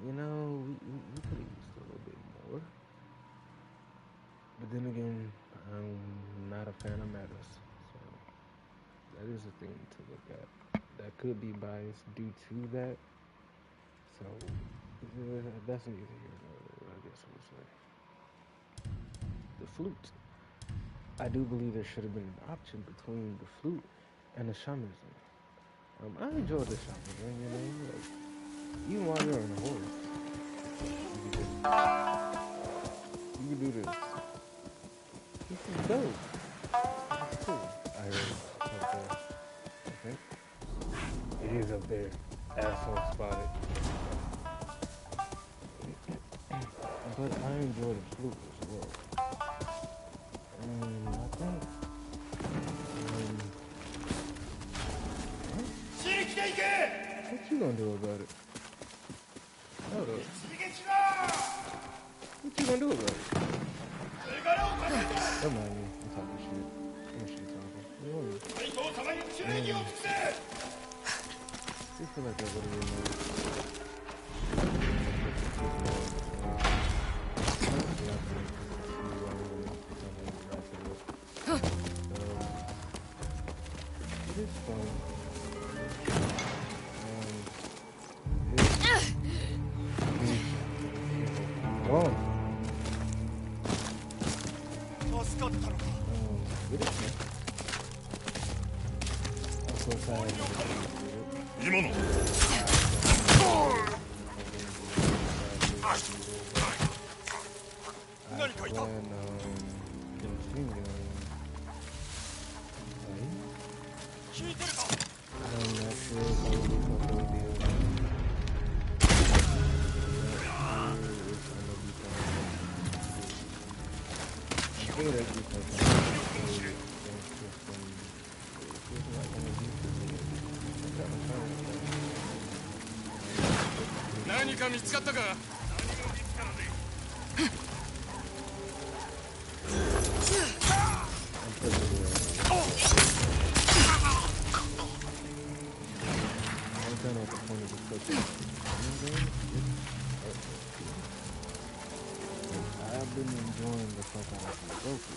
you know, we could have used a little bit more. But then again, I'm not a fan of metas, so that is a thing to look at. That could be biased due to that. So that's neither here nor there, I guess I would say. The flute. I do believe there should have been an option between the flute and the shamanism. I enjoy the shamanism, you know, like, even while you're on a horse, you can do this. This is dope. It's cool. I heard it up there. Okay. It is up there. Asshole spotted. But I enjoy the flute as well. I think what you gonna do about it? Hold up. What you gonna do about it? Don't mind me. I'm talking shit. I'm shit talking. I feel like I would have been it is fun. Oh. It is fun. Of course, I I've been enjoying the fuck out of Goku.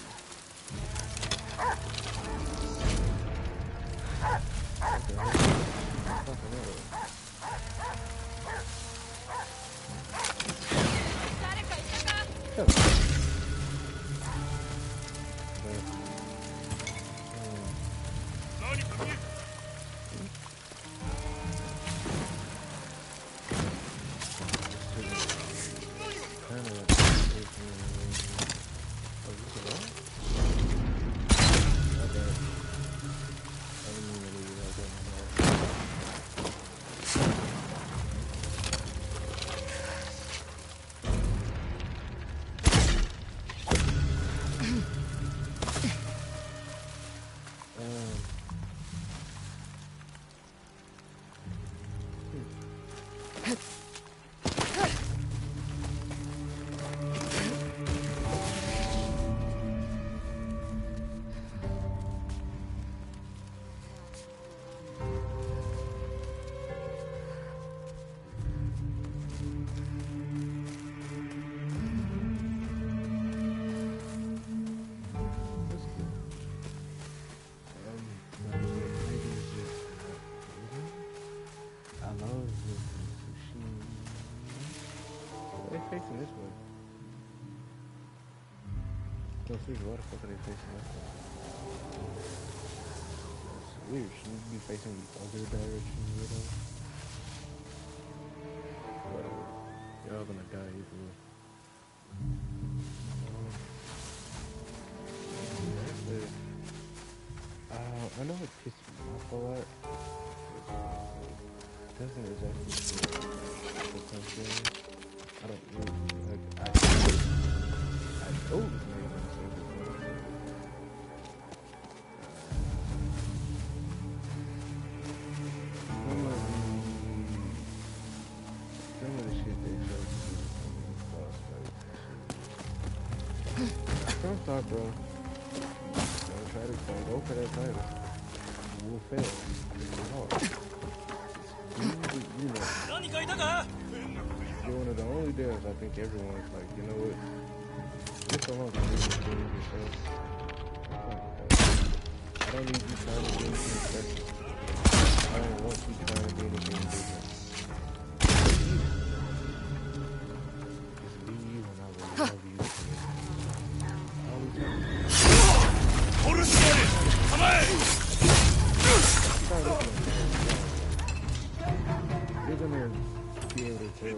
What the hell? Fucking hell. Facing this way. No, seriously, why the fuck are they facing this way? It's weird. Shouldn't you be facing the other direction, you know? Whatever. Y'all gonna die either way. I know it pissed me off a lot. It doesn't exactly feel like something. I don't know, like, I know this name is so good. Some of the shit they chose to do boss fights and shit. Don't stop, bro. Don't go for that title. You will fail. It's hard. You know. You're one of the only devs I think everyone's like, you know what? It's so long to do this thing yourself. I don't need you trying to do anything special. I don't want you trying to do anything different. Just be you and I will love you forever. All the time. You're gonna be able to tell.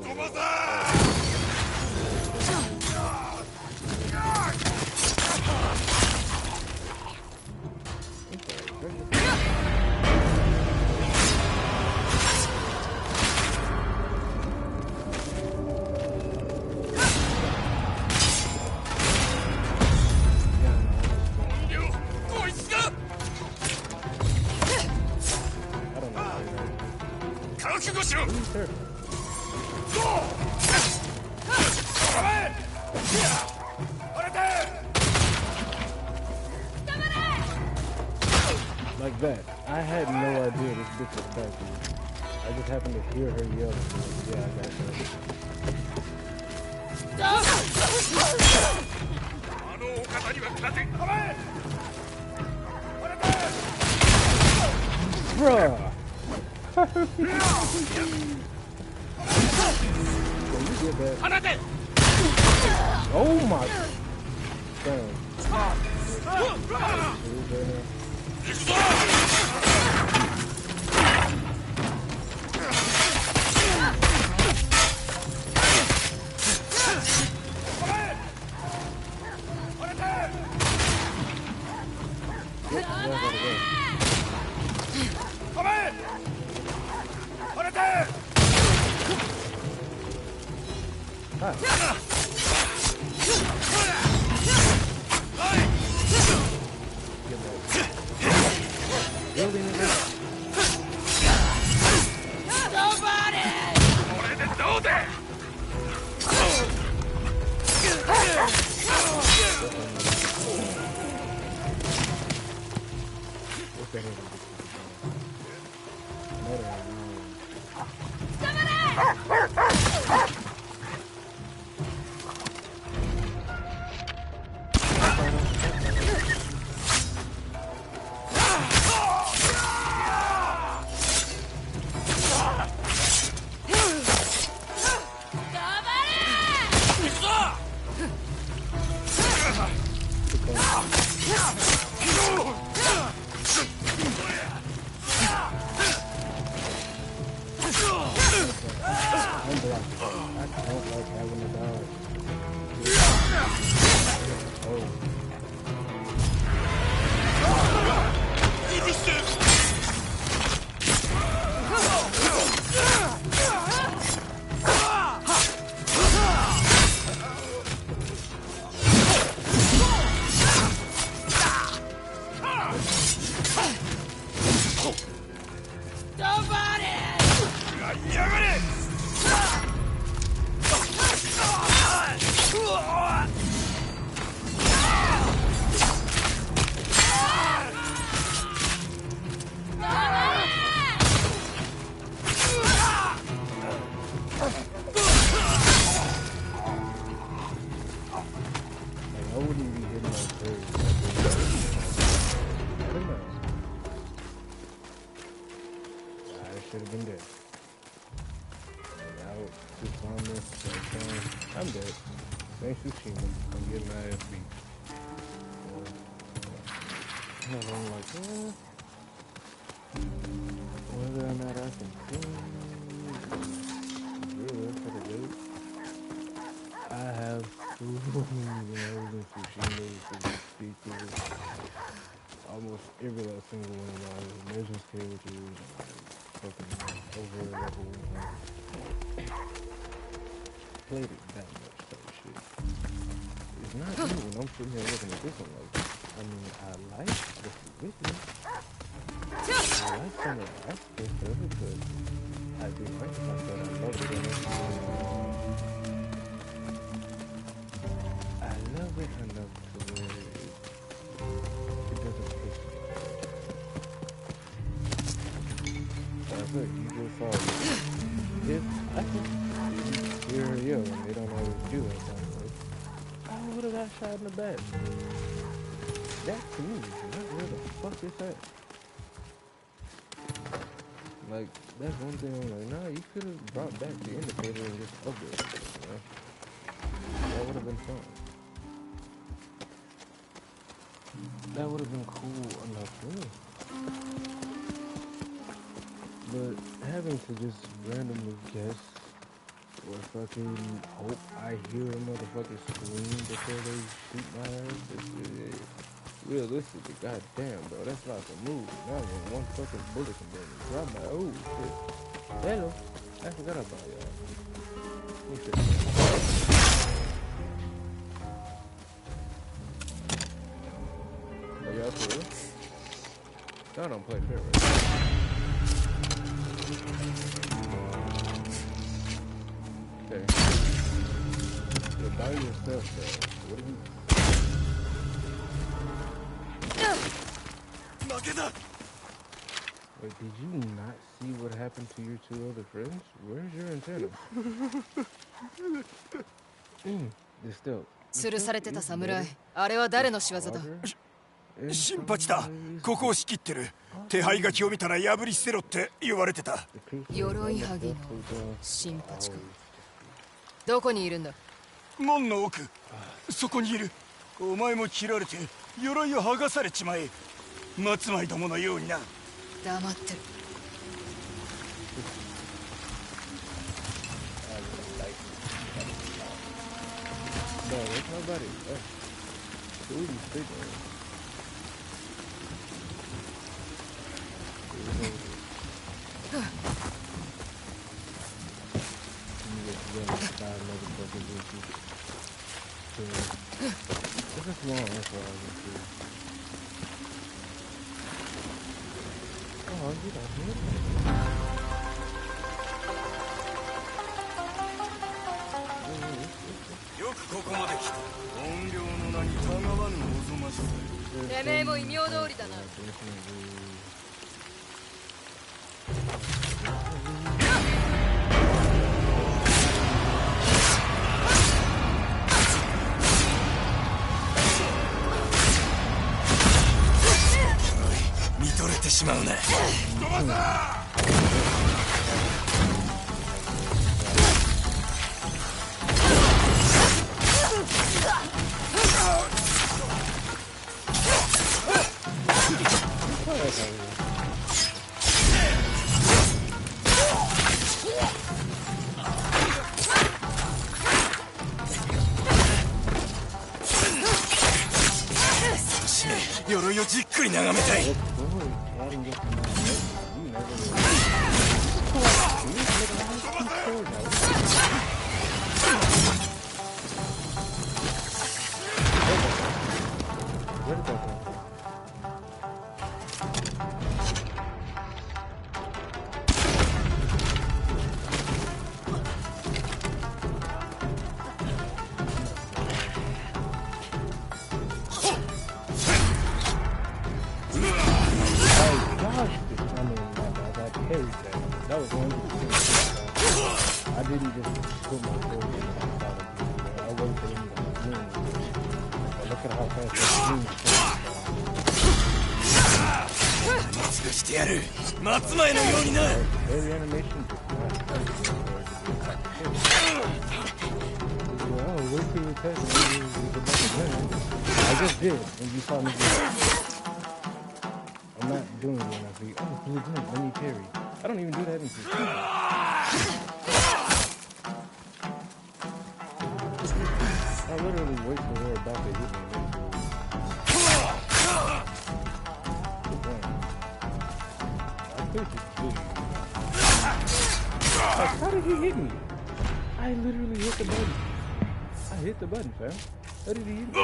Like that. I had no idea this bitch was attacking me. I just happened to hear her yell. Yeah, I got her. Bruh! You did that. Oh my god. Almost every last single one of my legends characters, fucking over level, played it that much type shit. It's not new when I'm sitting here looking at this one like, I mean, I like the position. I like some of the aspects of it, but I do like the fact that I love it enough. I love it enough to where it doesn't piss me off. That's it, you just saw it. If I can hear yo, and they don't always do it, I would have got shot in the back. That to me is not where the fuck is that? Like, that's one thing I'm like, nah, you could have brought back the indicator and just upgraded it, you know? That would have been fun. That would have been cool enough for me. But having to just randomly guess or fucking hope I hear a motherfucker scream before they shoot my ass, realistically, goddamn, bro, that's not the move. Now when one fucking bullet can bring me, drop my, oh shit. Hello, I forgot about y'all. Oh shit. Are y'all for real? Y'all don't play fair, right? Okay. You're by yourself, though. What are you... Wait, did you not see what happened to your two other friends? Where's your antenna? Still. 吊るされてた侍、あれは誰の仕業だ？新八だ。ここを仕切ってる。手配書きを見たら破り捨てろって言われてた。鎧剥ぎの新八か。どこにいるんだ？門の奥。そこにいる。お前も切られて鎧を剥がされちまえ。松前どものようにな。黙ってる。No, there's nobody. Who are you speaking with? You get 5 motherfuckers with you. If it's long, that's all I can see. Oh, you don't hear me. よくここまで来た。怨霊の名にたがわぬおぞましさ。てめえも異名通りだな。見とれてしまうな。人技！鎧をじっくり眺めたい。尽くしてやる。松前のようにな。I just did when you saw me do it. I'm not doing it when I see, oh, blue gun, let me parry. I don't even do that in Sekiro. I literally wait till they're about to hit me. I could just kill you. Like, how did he hit me? I literally hit the button. I hit the button, fam. How did he hit me?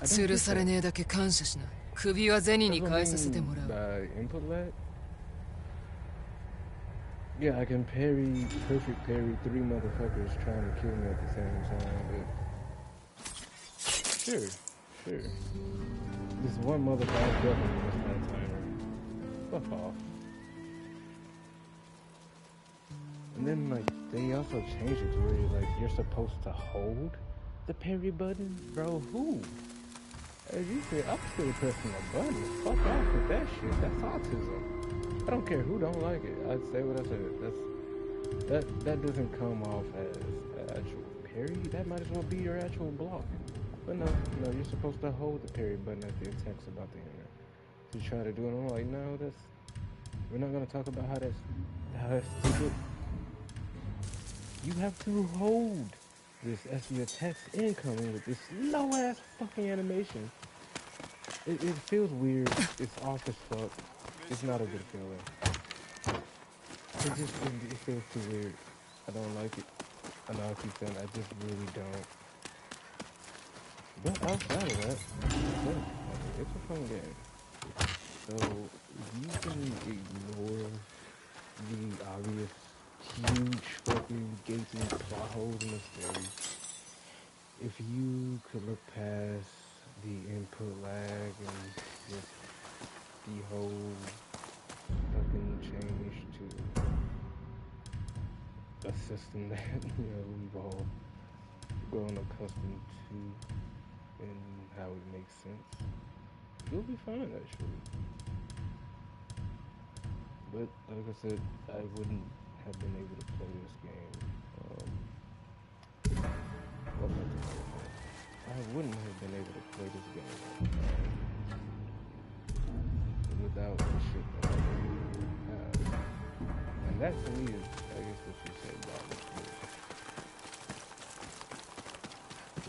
吊るされねえだけ感謝しな。首は銭に変えさせてもらう。Input lag? Yeah, I can parry, perfect parry 3 motherfuckers trying to kill me at the same time, but... Sure. This one motherfucker definitely missed my timer. Fuck off. And then, like, they also changed it to where, like, you're supposed to hold the parry button? Bro, who? As you said, I'm still pressing a button. Fuck off with that shit. That's autism. I don't care who don't like it. I say what I said. That doesn't come off as an actual parry. That might as well be your actual block. But no, you're supposed to hold the parry button as the attack's about to enter. You try to do it, I'm like, no, we're not gonna talk about how that's stupid. You have to hold this as the attack's incoming with this slow ass fucking animation. It feels weird. It's off as fuck. It's not a good feeling. It feels too weird. I don't like it. I know I keep saying I just really don't. But outside of that, it's a fun game. So you can ignore the obvious huge fucking gaping plot holes in this series. If you could look past the input lag and just the whole fucking change to a system that, we've all grown accustomed to and how it makes sense, you'll be fine actually. But like I said, I wouldn't have been able to play this game. I wouldn't have been able to play this game without the shit that I have. And that to me is, I guess, what you said about this game.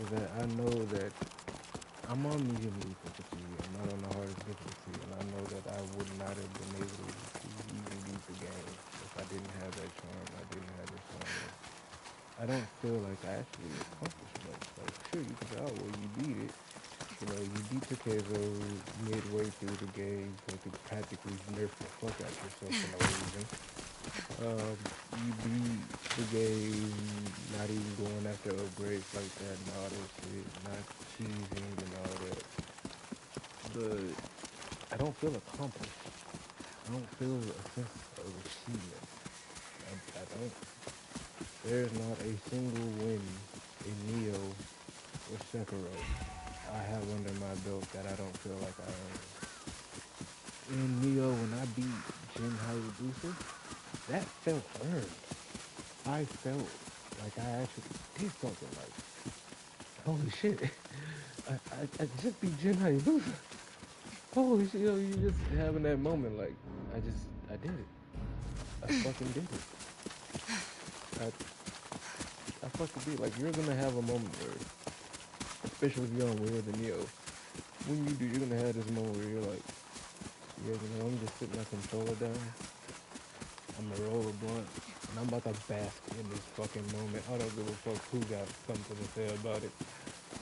Is that I know that I'm on medium difficulty. I'm not on the hardest difficulty, and I know that I would not have been able to even beat the game if I didn't have that charm. I didn't have this charm. I don't feel like I actually accomplished much. Like, sure, you can say, oh, well, you beat it. You beat the Keizo midway through the game, so you practically nerf the fuck out yourself for no reason. You beat the game, not even going after upgrades like that and all that shit, not cheesing and all that. But I don't feel accomplished. I don't feel a sense of achievement. I don't. There's not a single win in Neo or Sekiro I have under my belt that I don't feel like I earned. In Neo, when I beat Jin Hayabusa, that felt earned. I felt like I actually did something. Like, holy shit, I just beat Jin Hayabusa. Holy shit, you just having that moment like, I did it. I fucking did it. I fucking did. Like, you're gonna have a moment where, especially if you're on Weird the Neo, when you do, you're gonna have this moment where you're like, yeah, you know, I'm just sitting my controller down. I'm gonna roll a blunt, and I'm about to bask in this fucking moment. I don't give a fuck who got something to say about it.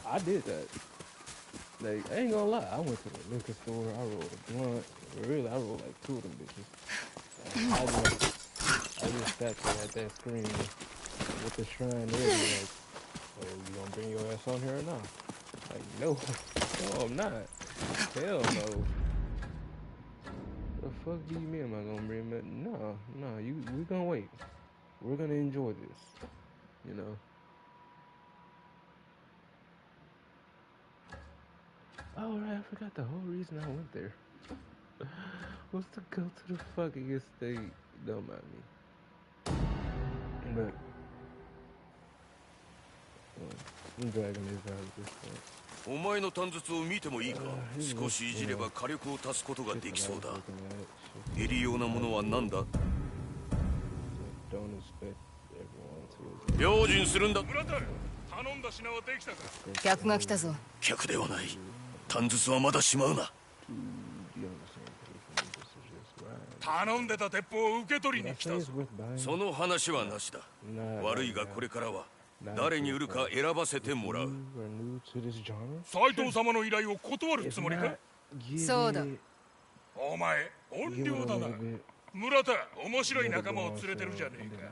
I did that. Like, I ain't gonna lie. I went to the liquor store. I rolled a blunt. Really, I rolled like 2 of them bitches. And I just sat there at that screen with the shrine ready, like, oh, you gonna bring your ass on here or not? Like, no, no, I'm not. Hell no. The fuck do you mean am I gonna bring him? No, no, we gonna wait. We're gonna enjoy this, you know. Oh right, I forgot the whole reason I went there was to go to the fucking estate. Don't mind me. But I'm dragging this out at this point. お前の短筒を見てもいいか。少しいじれば火力を足すことができそうだ。エリ用なものは何だ。用心するんだ。村田、頼んだ品はできたか。客が来たぞ。客ではない。短筒はまだしまうな。頼んでた鉄砲を受け取りに来たぞ。その話はなしだ。悪いがこれからは誰に売るか選ばせてもらう。斎藤様の依頼を断るつもりか。そうだ。お前怨霊だな。村田、面白い仲間を連れてるじゃねえか。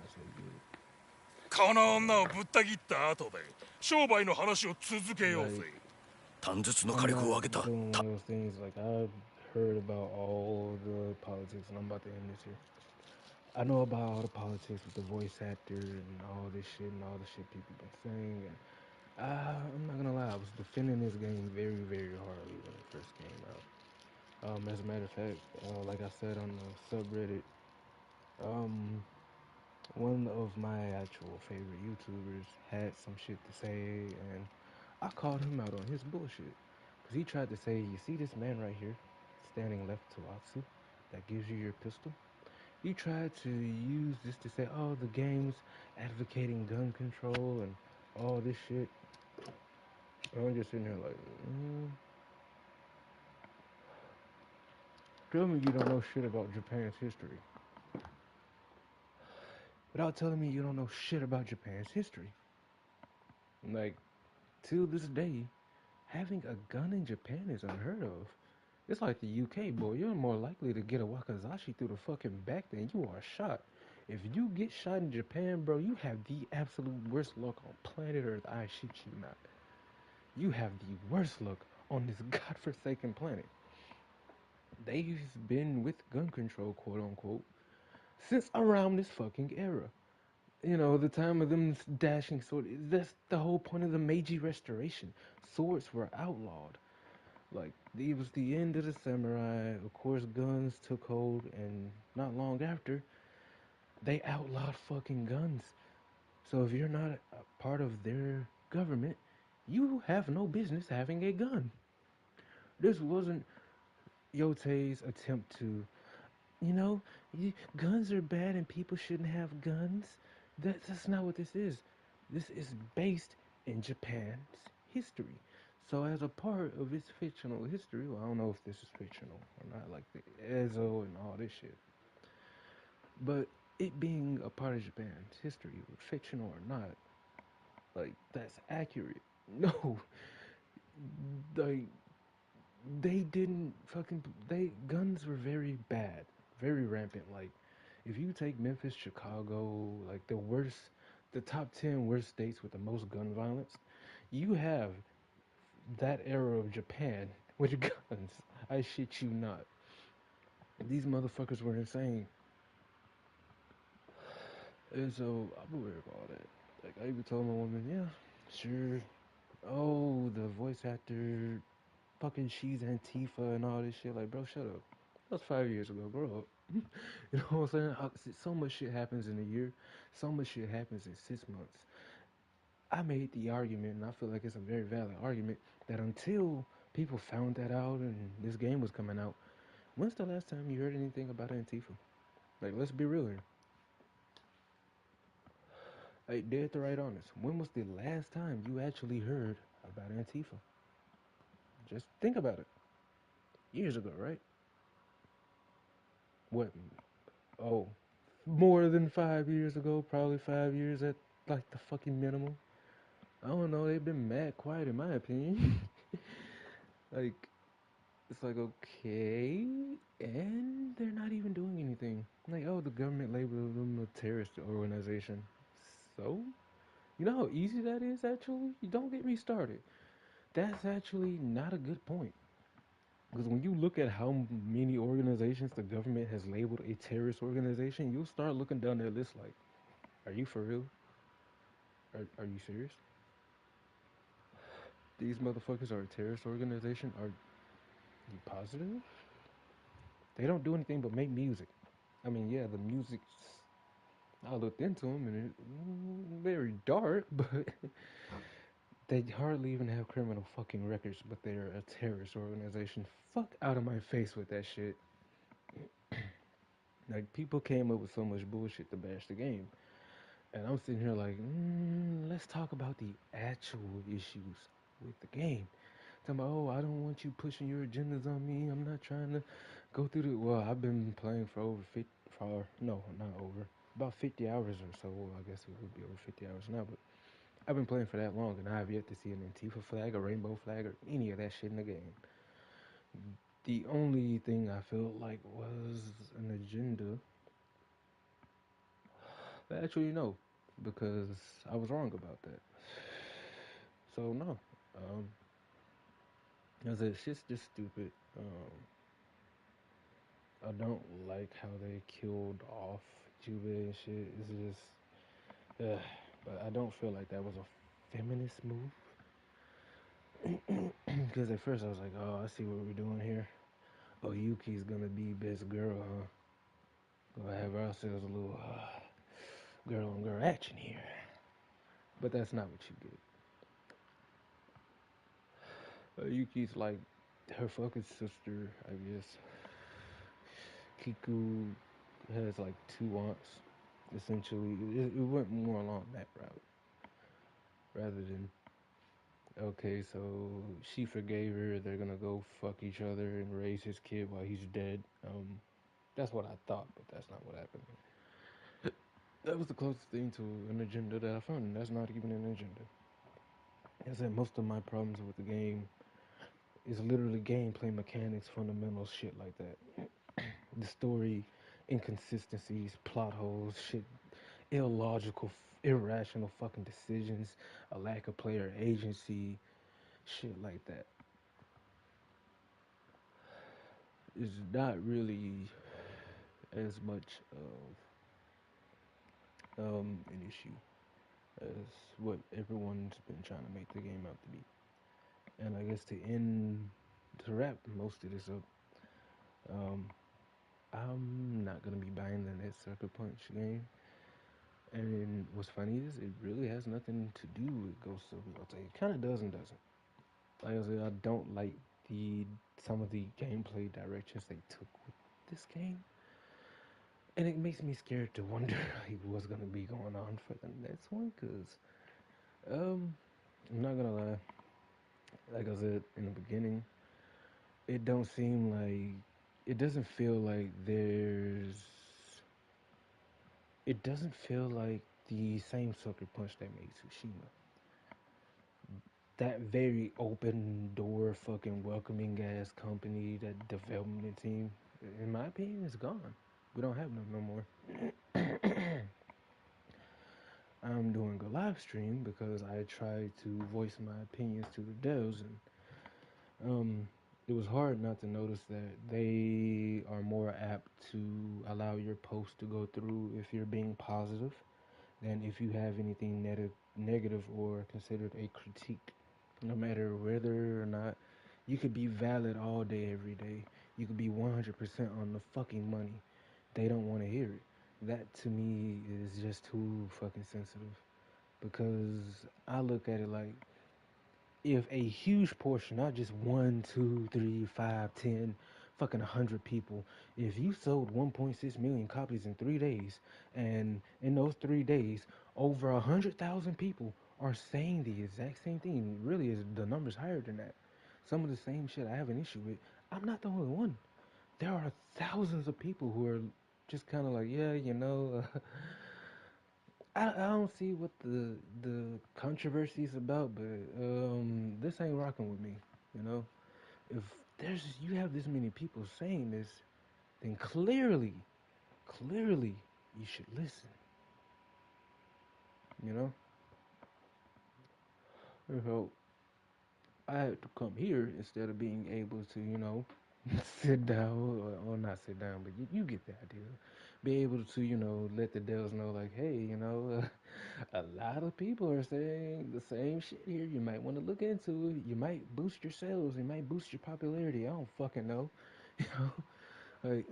この女をぶった切った後で商売の話を続けようぜ。短筒の火力を上げた。Heard about all the politics, and I'm about to end this here. I know about all the politics with the voice actors and all this shit and all the shit people been saying. And I'm not gonna lie, I was defending this game very, very hardly when it first came out. As a matter of fact, like I said on the subreddit, one of my actual favorite YouTubers had some shit to say, and I called him out on his bullshit. Because he tried to say, you see this man right here? Standing left to Atsu, that gives you your pistol. He tried to use this to say, oh, the game's advocating gun control and all this shit. And I'm just sitting here like, tell me you don't know shit about Japan's history. Without telling me you don't know shit about Japan's history. Like, till this day, having a gun in Japan is unheard of. It's like the UK, boy. You're more likely to get a wakizashi through the fucking back than you are shot. If you get shot in Japan, bro, you have the absolute worst luck on planet Earth. I shit you not. You have the worst luck on this godforsaken planet. They've been with gun control, quote unquote, since around this fucking era. You know, the time of them dashing swords. That's the whole point of the Meiji Restoration. Swords were outlawed. Like, it was the end of the samurai. Of course, guns took hold, and not long after, they outlawed fucking guns. So if you're not a part of their government, you have no business having a gun. This wasn't Yotei's attempt to, you know, guns are bad and people shouldn't have guns. That's not what this is. This is based in Japan's history. So as a part of its fictional history, well, I don't know if this is fictional or not, like the Ezo and all this shit. But it being a part of Japan's history, fictional or not, like, that's accurate. No, like, guns were very bad, very rampant. Like, if you take Memphis, Chicago, like the top 10 worst states with the most gun violence, you have that era of Japan with guns. I shit you not. These motherfuckers were insane. And so I'm aware of all that. Like, I even told my woman, yeah, sure. Oh, the voice actor, fucking she's Antifa and all this shit. Like, bro, shut up. That was 5 years ago. Grow up. You know what I'm saying? So much shit happens in a year. So much shit happens in 6 months. I made the argument, and I feel like it's a very valid argument, that until people found that out and this game was coming out, when's the last time you heard anything about Antifa? Like, let's be real here. Like, dead to right honest. When was the last time you actually heard about Antifa? Just think about it. Years ago, right? What? Oh, more than 5 years ago, probably 5 years at like the fucking minimum. I don't know, they've been mad quiet in my opinion. Like, it's like, okay, and they're not even doing anything. Like, oh, the government labeled them a terrorist organization. So, you know how easy that is, actually? You don't get me started. That's actually not a good point. Because when you look at how many organizations the government has labeled a terrorist organization, you'll start looking down their list like, are you for real? Are you serious? These motherfuckers are a terrorist organization? Are you positive? They don't do anything but make music. I mean, yeah, the music's. I looked into them and it's very dark, but they hardly even have criminal fucking records, but they're a terrorist organization. Fuck out of my face with that shit. Like, people came up with so much bullshit to bash the game. And I'm sitting here like, let's talk about the actual issues with the game. Talking about, oh, I don't want you pushing your agendas on me. I'm not trying to go through the. Well, I've been playing for over 50. No, not over. About 50 hours or so. Well, I guess it would be over 50 hours now, but I've been playing for that long, and I have yet to see an Antifa flag, a rainbow flag, or any of that shit in the game. The only thing I felt like was an agenda. Actually, no, because I was wrong about that. So no, um, as I said, shit's just stupid. I don't like how they killed off Juba and shit. It's just, but I don't feel like that was a feminist move. Because at first I was like, oh, I see what we're doing here. Oh, Yuki's gonna be best girl, huh? Gonna have ourselves a little girl on girl action here. But that's not what you get. Yuki's like her fucking sister, I guess. Kiku has like two aunts. Essentially, it went more along that route rather than okay, so she forgave her. They're gonna go fuck each other and raise his kid while he's dead. That's what I thought, but that's not what happened. That was the closest thing to an agenda that I found, and that's not even an agenda. I said most of my problems with the game is literally gameplay mechanics, fundamentals, shit like that. The story, inconsistencies, plot holes, shit, illogical, irrational fucking decisions, a lack of player agency, shit like that. It's not really as much of an issue as what everyone's been trying to make the game out to be. And I guess to wrap most of this up, um, I'm not gonna be buying the Net Sucker Punch game. And what's funny is it really has nothing to do with Ghost of Yotei. It kind of does and doesn't. Like I said, I don't like some of the gameplay directions they took with this game. And it makes me scared to wonder like what's gonna be going on for the next one, cause I'm not gonna lie. Like I said in the beginning, it don't seem like it doesn't feel like there's. It doesn't feel like the same sucker punch that made Tsushima. That very open door, fucking welcoming ass company, that development team, in my opinion, is gone. We don't have them no more. I'm doing a live stream because I tried to voice my opinions to the devs, and it was hard not to notice that they are more apt to allow your post to go through if you're being positive than if you have anything negative or considered a critique. No matter whether or not you could be valid all day, every day, you could be 100% on the fucking money. They don't want to hear it. That to me is just too fucking sensitive because I look at it like if a huge portion, not just one, two, three, five, 10, fucking 100 people, if you sold 1.6 million copies in 3 days, and in those 3 days, over 100,000 people are saying the exact same thing, really is the number's higher than that. some of the same shit I have an issue with. I'm not the only one. There are thousands of people who are just kind of like, yeah, I don't see what the controversy is about, but this ain't rocking with me. You know, if you have this many people saying this, then clearly, you should listen. You know, so I had to come here instead of being able to, sit down, or not sit down, but you get the idea. Be able to, let the devils know, like, hey, a lot of people are saying the same shit here. You might want to look into it. You might boost your sales. You might boost your popularity. I don't fucking know. You know, like,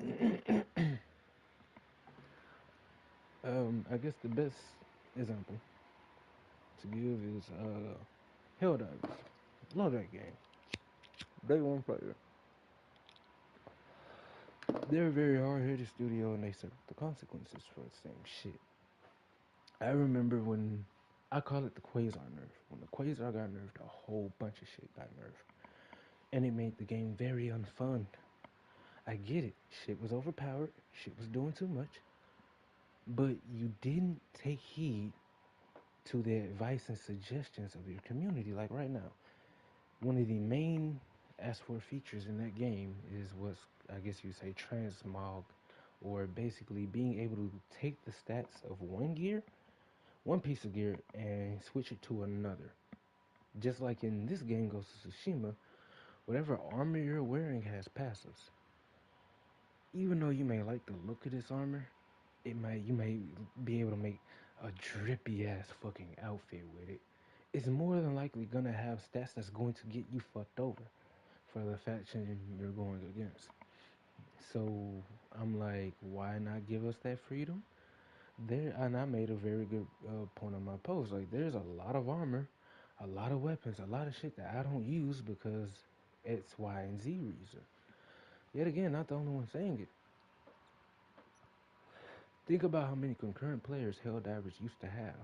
I guess the best example to give is Helldivers. Love that game. Day one player. They're a very hard-headed studio, and they set the consequences for the same shit. I remember when I call it the Quasar nerf. When the Quasar got nerfed, a whole bunch of shit got nerfed, and it made the game very unfun. I get it. Shit was overpowered. Shit was doing too much. But you didn't take heed to the advice and suggestions of your community. Like right now, one of the main asked for features in that game is what's, I guess you say, transmog, or basically being able to take the stats of one piece of gear, and switch it to another. Just like in this game, Ghost of Tsushima, whatever armor you're wearing has passives. Even though you may like the look of this armor, you may be able to make a drippy ass fucking outfit with it. It's more than likely gonna have stats that's going to get you fucked over for the faction you're going against. So I'm like, why not give us that freedom? And I made a very good point on my post. Like, there's a lot of armor, a lot of weapons, a lot of shit that I don't use because X, Y, and Z reason. Yet again, not the only one saying it. Think about how many concurrent players Helldivers used to have.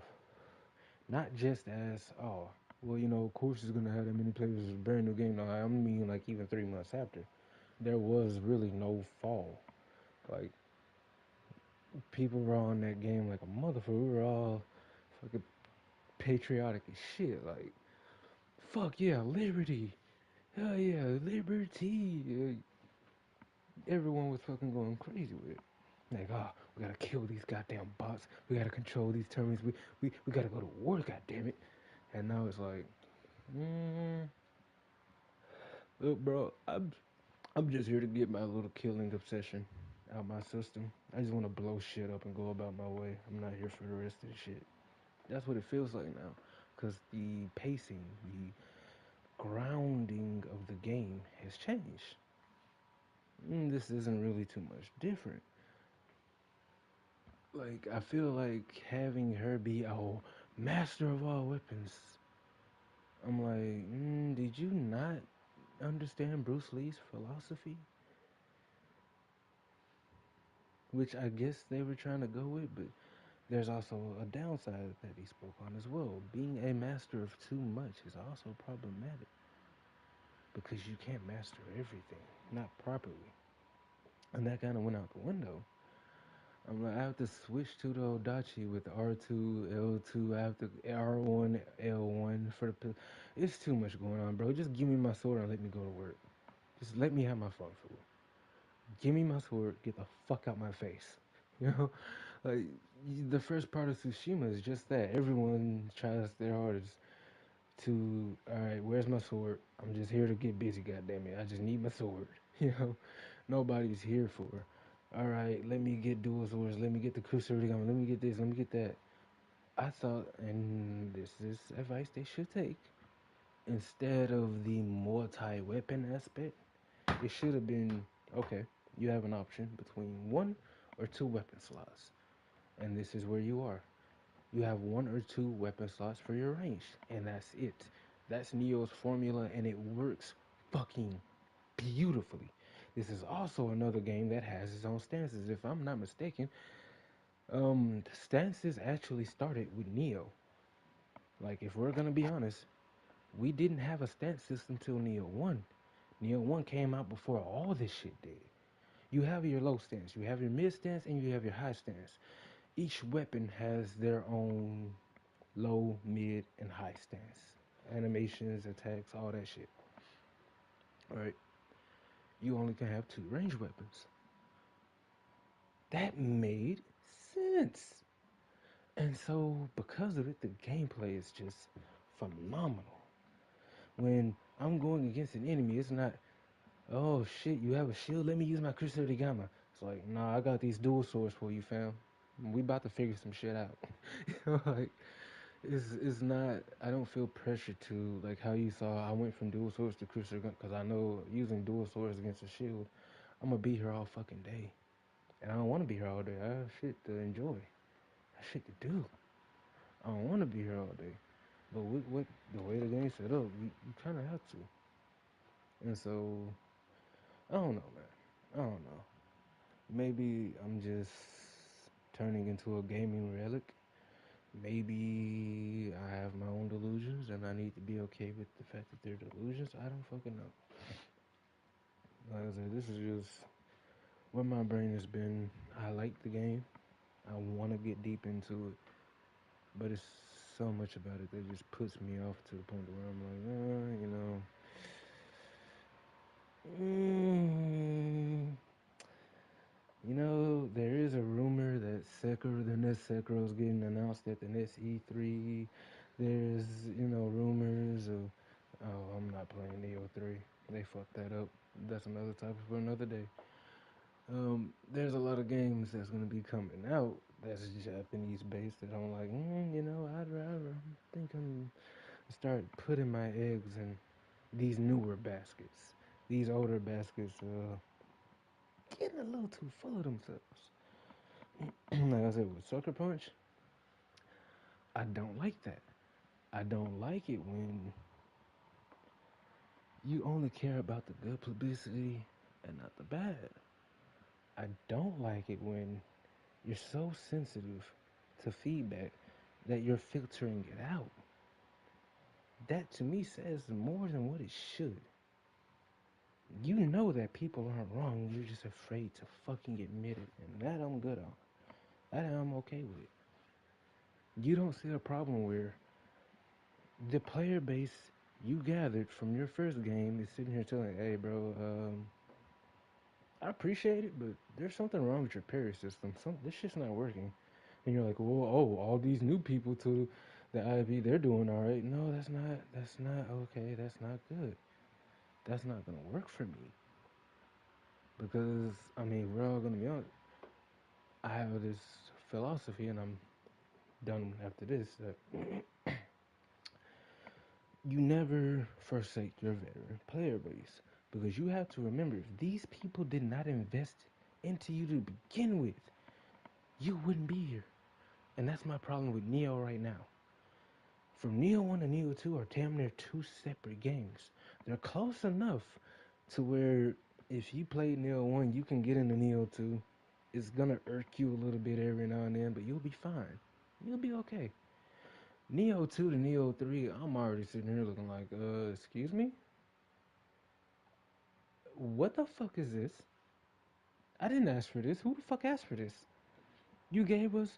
Not just as, oh, well, of course it's gonna have that many players. It's a brand new game. No, I mean, like, even 3 months after, there was really no fall. Like, people were on that game like a motherfucker. We were all fucking patriotic as shit. Like, fuck yeah, liberty. Hell yeah, liberty. Everyone was fucking going crazy with it. Like, we gotta kill these goddamn bots. We gotta control these terminals. We gotta go to war, goddammit. And now it's like, look, bro, I'm just here to get my little killing obsession out my system. I just want to blow shit up and go about my way. I'm not here for the rest of the shit. That's what it feels like now, because the pacing, the grounding of the game has changed. This isn't really too much different. Like, I feel like having her be master of all weapons. I'm like, did you not understand Bruce Lee's philosophy? Which I guess they were trying to go with, but there's also a downside that he spoke on as well. Being a master of too much is also problematic, because you can't master everything, not properly. And that kind of went out the window. I'm like, I have to switch to the Odachi with R2, L2, I have to R1, L1 for the. It's too much going on, bro. Just give me my sword and let me go to work. Just let me have my fun food. Give me my sword, get the fuck out my face. You know? Like, the first part of Tsushima is just that. Everyone tries their hardest to, alright, where's my sword? I'm just here to get busy, goddammit. I just need my sword. You know? Nobody's here for, alright, let me get dual swords, let me get the crusader gun, let me get this, let me get that. I thought, and this is advice they should take, instead of the multi-weapon aspect, it should have been, okay, you have an option between 1 or 2 weapon slots. And this is where you are. You have 1 or 2 weapon slots for your range, and that's it. That's Neo's formula, and it works fucking beautifully. This is also another game that has its own stances. If I'm not mistaken, the stances actually started with Neo. Like, if we're gonna be honest, We didn't have a stance system till Neo 1. Neo 1 came out before all this shit did. You have your low stance, you have your mid stance, and you have your high stance. Each weapon has their own low, mid, and high stance. Animations, attacks, all that shit. Alright? You only can have 2 ranged weapons. That made sense. And so, because of it, the gameplay is just phenomenal. When I'm going against an enemy, it's not, oh shit, you have a shield? Let me use my Crystal de Gamma. It's like, nah, I got these dual swords for you, fam. We about to figure some shit out. You know, like, it's not, I don't feel pressure to, like how you saw, I went from dual swords to Crystal gun, because I know using dual swords against a shield, I'm gonna be here all fucking day. And I don't want to be here all day. I have shit to enjoy. I have shit to do. I don't want to be here all day. But with what the way the game's set up, you kind of have to. And so, I don't know, man. I don't know. Maybe I'm just turning into a gaming relic. Maybe I have my own delusions and I need to be okay with the fact that they're delusions. I don't fucking know. Like I said, this is just where my brain has been. I like the game. I want to get deep into it. But it's so much about it that just puts me off to the point where I'm like, you know. You know, there is a rumor that Sekiro, the next Sekiro is getting announced at the next E3. There's, you know, rumors of, oh, I'm not playing Neo 3. They fucked that up. That's another topic for another day. There's a lot of games that's going to be coming out that's Japanese based that I'm like, you know, I'd rather think I'm start putting my eggs in these newer baskets. These older baskets, getting a little too full of themselves. Like I said, with Sucker Punch, I don't like that. I don't like it when you only care about the good publicity and not the bad. I don't like it when you're so sensitive to feedback that you're filtering it out. That to me says more than what it should. You know that people aren't wrong, you're just afraid to fucking admit it, and that I'm good on. That I'm okay with. You don't see a problem where the player base you gathered from your first game is sitting here telling, hey, bro, I appreciate it, but there's something wrong with your parry system. This shit's not working. And you're like, well, oh, all these new people to the IB, they're doing all right. No, that's not okay. That's not good. That's not gonna work for me. Because, I mean, we're all gonna be honest. I have this philosophy, and I'm done after this, that you never forsake your veteran player base, because you have to remember, if these people did not invest into you to begin with, you wouldn't be here. And that's my problem with Neo right now. From Neo 1 to Neo 2 are damn near 2 separate games. They're close enough to where if you play Neo 1, you can get into Neo 2. It's gonna irk you a little bit every now and then, but you'll be fine. You'll be okay. Neo 2 to Neo 3, I'm already sitting here looking like, excuse me? What the fuck is this? I didn't ask for this. Who the fuck asked for this? You gave us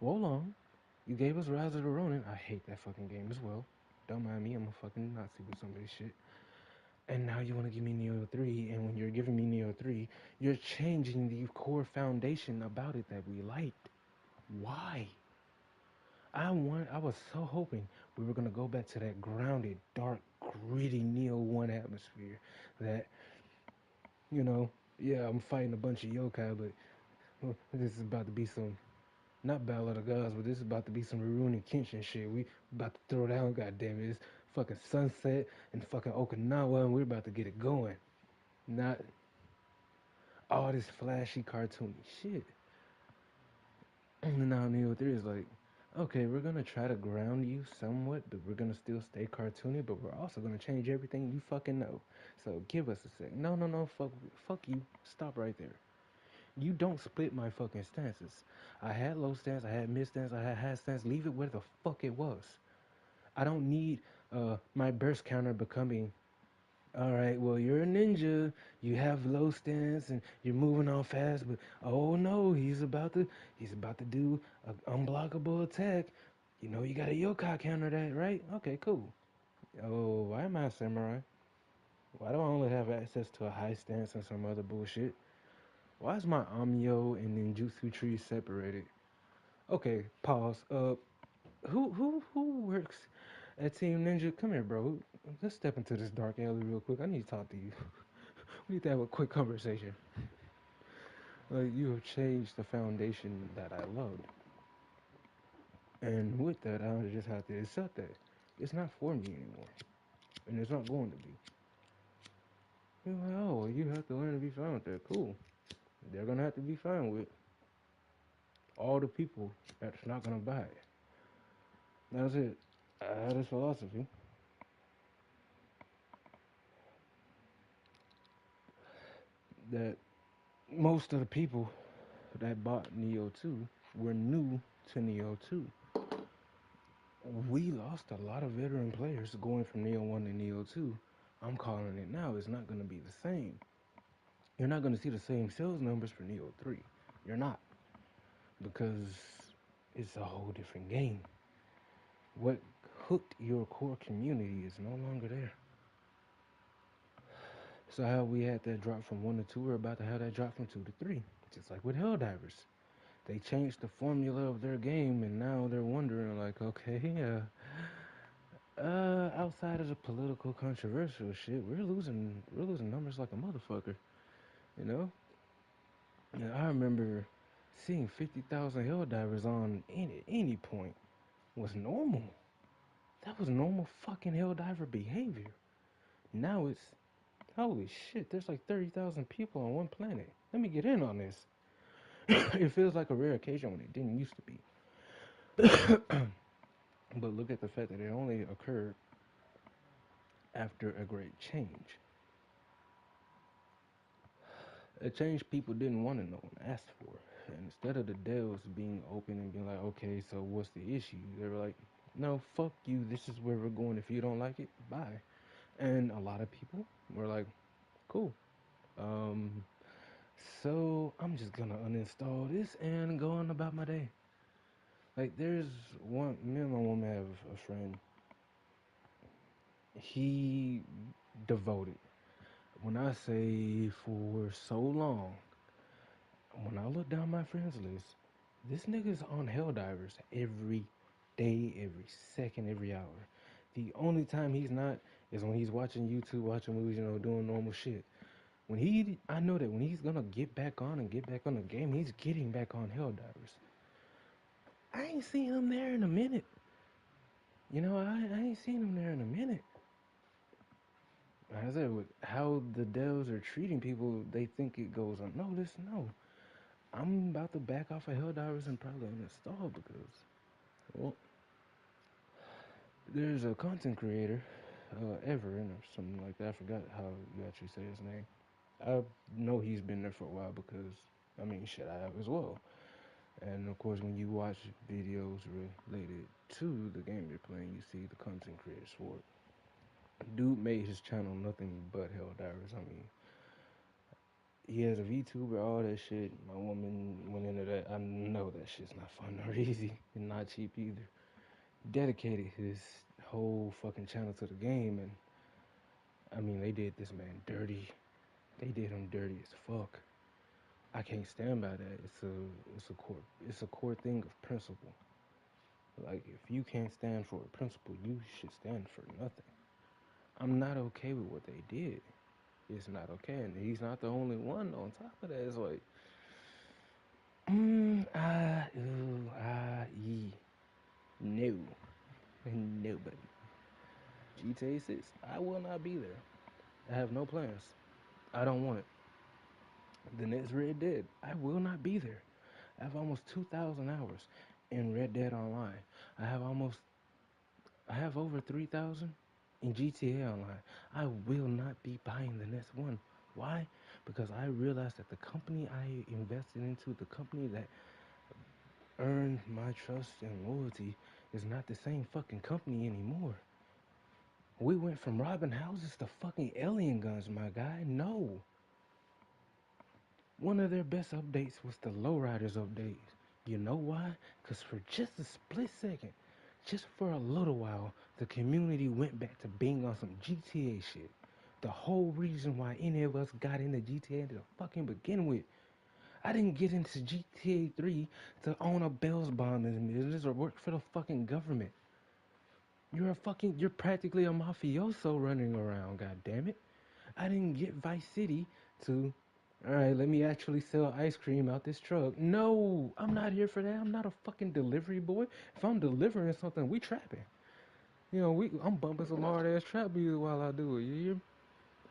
Wolong. You gave us Rise of the Ronin. I hate that fucking game as well. Don't mind me, I'm a fucking Nazi with somebody's shit. And now you want to give me Neo 3, and when you're giving me Neo 3, you're changing the core foundation about it that we liked. Why? I was so hoping we were gonna go back to that grounded, dark, gritty Neo 1 atmosphere. That, you know, yeah, I'm fighting a bunch of yokai, but this is about to be some, not Battle of the Gods, but this is about to be some Rurouni Kenshin shit. We about to throw down, goddammit. It's fucking Sunset and fucking Okinawa, and we're about to get it going. Not all this flashy, cartoony shit. And now Neo 3 is like, okay, we're gonna try to ground you somewhat, but we're gonna still stay cartoony, but we're also gonna change everything you fucking know. So give us a sec. No, fuck you. Stop right there. You don't split my fucking stances. I had low stance, I had mid stance, I had high stance. Leave it where the fuck it was. I don't need My burst counter becoming, all right, well, you're a ninja, you have low stance, and you're moving on fast, but oh no, he's about to do an unblockable attack. You know you got a yokai counter that, right? Okay, cool. Oh, why am I a samurai? Why do I only have access to a high stance and some other bullshit? Why is my Amyo and ninjutsu tree separated? Okay, pause. Who works at Team Ninja? Come here, bro. Let's step into this dark alley real quick. I need to talk to you. We need to have a quick conversation. Like, you have changed the foundation that I loved. And with that, I just have to accept that. It's not for me anymore. And it's not going to be. You're like, oh, well, you have to learn to be fine with that. Cool. They're going to have to be fine with all the people that's not going to buy it. That's it. I had this philosophy that most of the people that bought Neo 2 were new to Neo 2. We lost a lot of veteran players going from Neo 1 to Neo 2. I'm calling it now. It's not going to be the same. You're not going to see the same sales numbers for Neo 3. You're not. Because it's a whole different game. What hooked your core community is no longer there. So how we had that drop from 1 to 2, we're about to have that drop from 2 to 3. Just like with Helldivers. They changed the formula of their game, and now they're wondering, like, okay, outside of the political controversial shit, we're losing numbers like a motherfucker, you know? And I remember seeing 50,000 Helldivers on any point was normal. That was normal fucking Helldiver behavior. Now it's, holy shit, there's like 30,000 people on one planet. Let me get in on this. It feels like a rare occasion when it didn't used to be. But look at the fact that it only occurred after a great change. A change people didn't want to know and ask for. And instead of the devs being open and being like, okay, so what's the issue? They were like, no, fuck you. This is where we're going. If you don't like it, bye. And a lot of people were like, cool. So I'm just gonna uninstall this and go on about my day. Like, there's one, me and my woman have a friend. He devoted. When I say for so long, when I look down my friends list, this nigga's on Helldivers every day, every second, every hour. The only time he's not is when he's watching YouTube, watching movies, you know, doing normal shit. I know that when he's gonna get back on and get back on the game, he's getting back on Helldivers. I ain't seen him there in a minute. You know, I ain't seen him there in a minute. Like I said, with how the devs are treating people, they think it goes unnoticed. No, I'm about to back off of Helldivers and probably uninstall because, well, there's a content creator, Everin or something like that. I forgot how you actually say his name. I know he's been there for a while because, I mean, shit, I have as well. And of course, when you watch videos related to the game you're playing, you see the content creators for it. Dude made his channel nothing but Helldivers. I mean, he has a VTuber, all that shit. My woman went into that. I know that shit's not fun or easy and not cheap either. Dedicated his whole fucking channel to the game, and I mean, they did this man dirty. They did him dirty as fuck. I can't stand by that. It's a core thing of principle. Like, if you can't stand for a principle, you should stand for nothing. I'm not okay with what they did. It's not okay, and he's not the only one. On top of that, it's like, no, nobody. GTA 6, I will not be there. I have no plans. I don't want it. The next Red Dead, I will not be there. I have almost 2,000 hours in Red Dead Online. I have over 3,000 in GTA Online. I will not be buying the next one. Why? Because I realized that the company I invested into, the company that earned my trust and loyalty, is not the same fucking company anymore. We went from robbing houses to fucking alien guns, my guy. No. One of their best updates was the Lowriders updates. You know why? Because for just a split second, just for a little while, the community went back to being on some GTA shit. The whole reason why any of us got into GTA to fucking begin with. I didn't get into GTA 3 to own a bail bonding business or work for the fucking government. You're practically a mafioso running around, god damn it. I didn't get Vice City to, alright, let me actually sell ice cream out this truck. No, I'm not here for that. I'm not a fucking delivery boy. If I'm delivering something, we trapping. You know, I'm bumping some hard ass trap music while I do it, you hear me?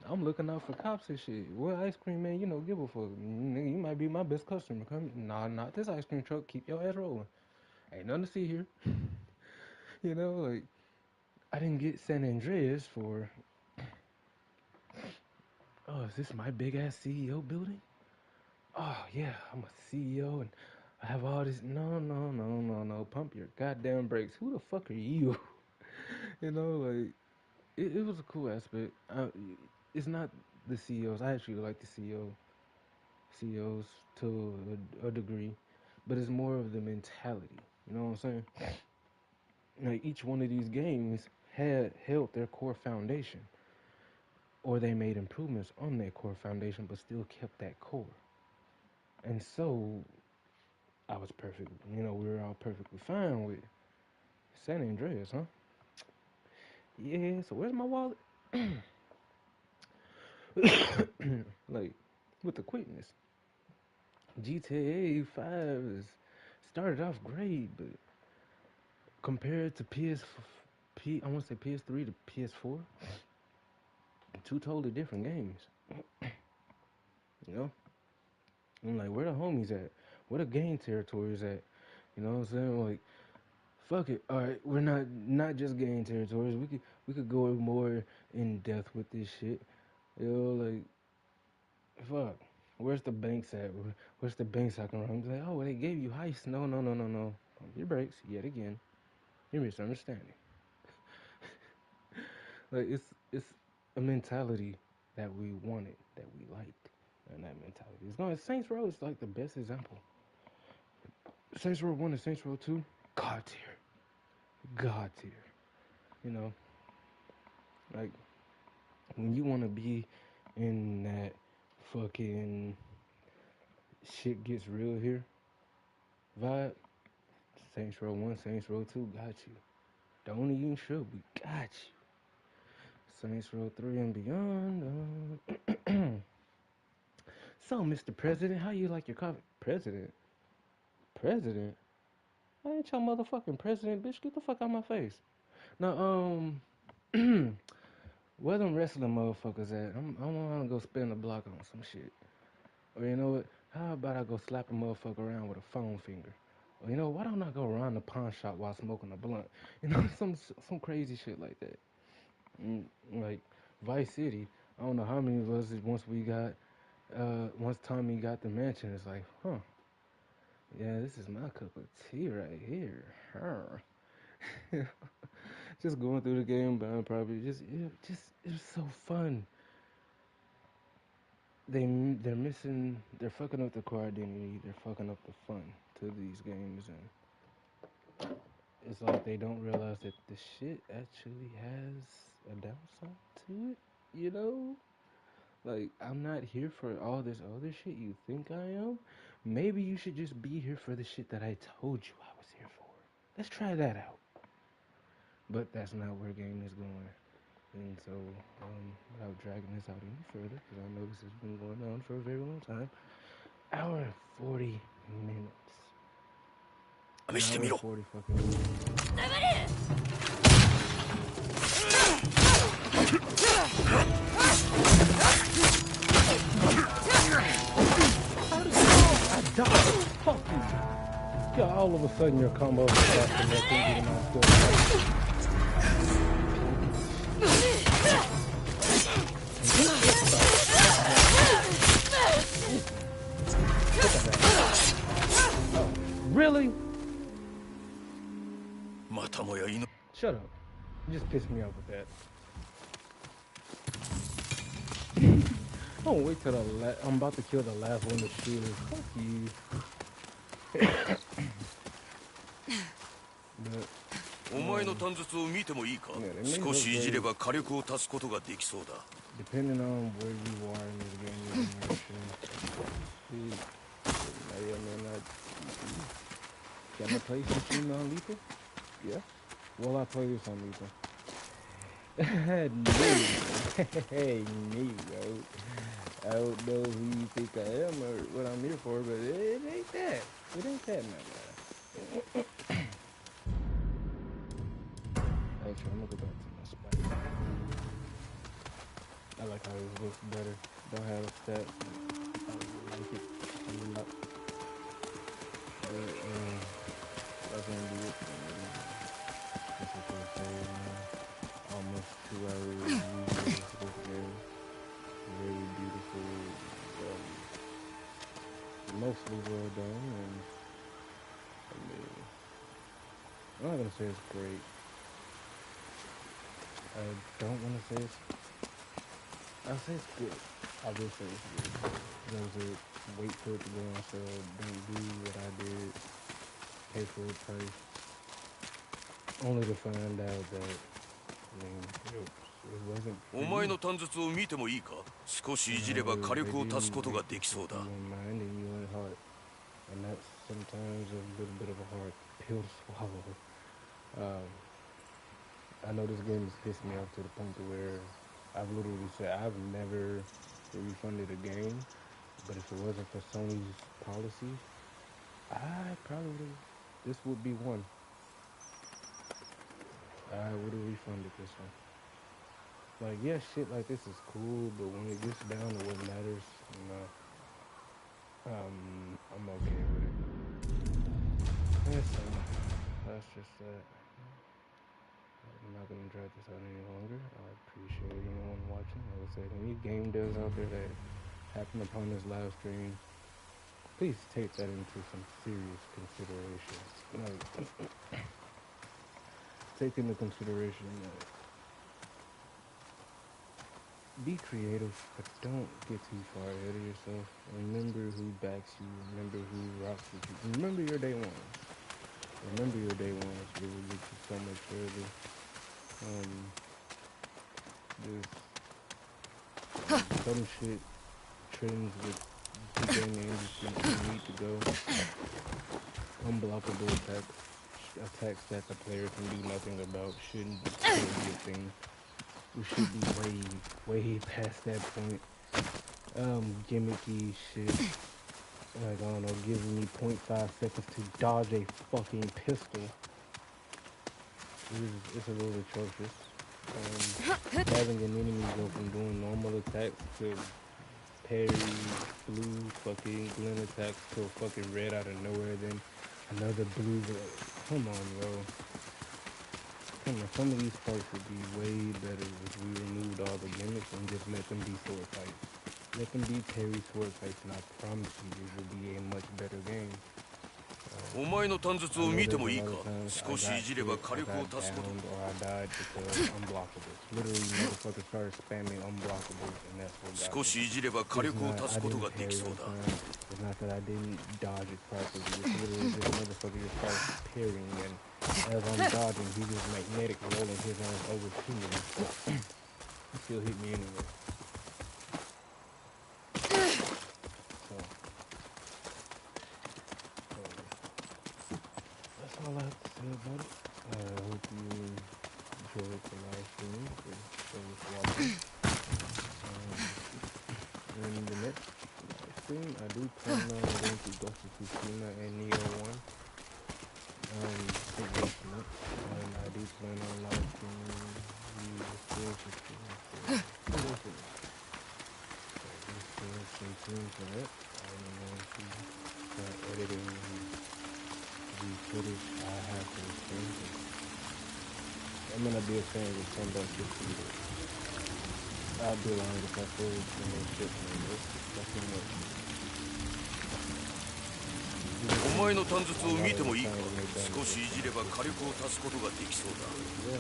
I'm looking out for cops and shit. What ice cream man, give a fuck. Nigga, you might be my best customer. Come, nah, not this ice cream truck. Keep your ass rolling. Ain't nothing to see here. Like, I didn't get San Andreas for, oh, is this my big ass CEO building? Oh, yeah, I'm a CEO and I have all this. No. Pump your goddamn brakes. Who the fuck are you? Like, it was a cool aspect. It's not the CEOs. I actually like the CEOs to a degree, but it's more of the mentality. You know what I'm saying? Like, each one of these games had held their core foundation, or they made improvements on their core foundation, but still kept that core. And so, I was perfect. We were all perfectly fine with San Andreas, huh? Yeah. So where's my wallet? Like, with the quickness, GTA 5 started off great, but compared to I want to say PS3 to PS4, two totally different games. I'm like, where the homies at? Where the gang territories at? You know what I'm saying? Like, fuck it. All right, we're not just gang territories. We could go more in depth with this shit. Like, fuck. Where's the banks at? Where's the banks I can run? Like, oh, they gave you heist. No. Pump your brakes yet again. You're misunderstanding. Like, it's a mentality that we wanted, that we liked, and that mentality is going. Saints Row is like the best example. Saints Row 1 and Saints Row 2, God tier. Like, when you want to be in that fucking shit gets real here vibe, Saints Row 1, Saints Row 2 got you. Don't even should, we got you. Saints Row 3 and beyond. So, Mr. President, how you like your coffee? President? I ain't your motherfucking president, bitch. Get the fuck out my face. Now, where them wrestling motherfuckers at? I'm gonna go spin the block on some shit. Or you know what? How about I go slap a motherfucker around with a foam finger? Or why don't I go around the pawn shop while smoking a blunt? Some crazy shit like that. Like Vice City. I don't know how many of us once Tommy got the mansion, it's like, huh? Yeah, this is my cup of tea right here. Huh. Just going through the game, buying property, it was so fun. They're fucking up the core identity, they're fucking up the fun to these games, and it's like they don't realize that the shit actually has a downside to it, Like, I'm not here for all this other shit you think I am. Maybe you should just be here for the shit that I told you I was here for. Let's try that out. But that's not where game is going. And so, without dragging this out any further, because I know this has been going on for a very long time, hour and 40 minutes. Hour and 40 fucking minutes. I died. Fuck you. Yeah, all of a sudden your combo is faster than thinking I'm still. Really? Shut up. You just pissed me off with that. don't wait till I'm about to kill the last one to shoot it. Fuck you. But, お前の短術を見てもいいか。少しいじれば火力を足すことができそうだ。Depending on where you are in this game, you may or may not. Can I play some shooting on lethal? Yeah. Well, I play this on lethal. Hey, me, yo. I don't know who you think I am or what I'm here for, but it ain't that. It ain't that, my guy. Actually, I'm gonna go back to my spike. I like how it looks better. Don't have a stat. I like it a lot. But, that's gonna be it. That's what they say, man. Almost 2 hours of this game. Very beautiful. Mostly well done. And I mean, I'm not gonna say it's great. I don't want to say it's. I'll say it's good. I will say it's good. Those that wait for it to go on sale, don't do what I did. Pay for the price. Only to find out that, I mean, it wasn't. お前の短術を見てもいいか。少しいじれば火力を足すことができそうだ。And that's sometimes a little bit of a hard pill to swallow. I know this game has pissed me off to the point to where I've literally said I've never refunded a game, but if it wasn't for Sony's policy, I probably, this would be one. I would have refunded this one. Like, yeah, shit like this is cool, but when it gets down to what matters, I'm okay with it. That's just that. I'm not going to drag this out any longer. I appreciate anyone watching. I would say any game devs out there that happen upon this live stream, please take that into some serious consideration. Like, take into consideration that be creative, but don't get too far ahead of yourself. Remember who backs you. Remember who rocks with you. Remember your day ones. Remember your day ones. It will get you so much further. There's some shit trends with the gaming industry that need to go. Unblockable attacks that the player can do nothing about shouldn't be a good thing. We should be way past that point. Gimmicky shit. Like, I don't know, giving me 0.5 seconds to dodge a fucking pistol. It's a little atrocious. Having an enemy go from doing normal attacks to parry, blue fucking Glen attacks to a fucking red out of nowhere, then another blue. Come on, bro. Some of these fights would be way better if we removed all the gimmicks and just let them be sword fights. Let them be parry sword fights, and I promise you it will be a much better game. お前の短術を見てもいいか。少しいじれば火力を足すこと。少しいじれば火力を足すことができそうだ。It's not that I didn't dodge it properly. It's literally this motherfucker just started parrying, and as I'm dodging, he was magnetic rolling his arms over to me. He still hit me anyway. That's all I have to say about it. I hope you enjoyed the live stream. Watching. In the next live stream, I do plan on going to Ghost of Tsushima and Neo 1. And I do plan on live streaming the Spirits of some tunes for that. I'm going to start editing the footage I have for the stream. I'm gonna be a fan of some of this video. I'll be lying if I feel it's shit from this. That's too much. お前の短術を見てもいいか。少しいじれば火力を足すことができそうだ。Yeah.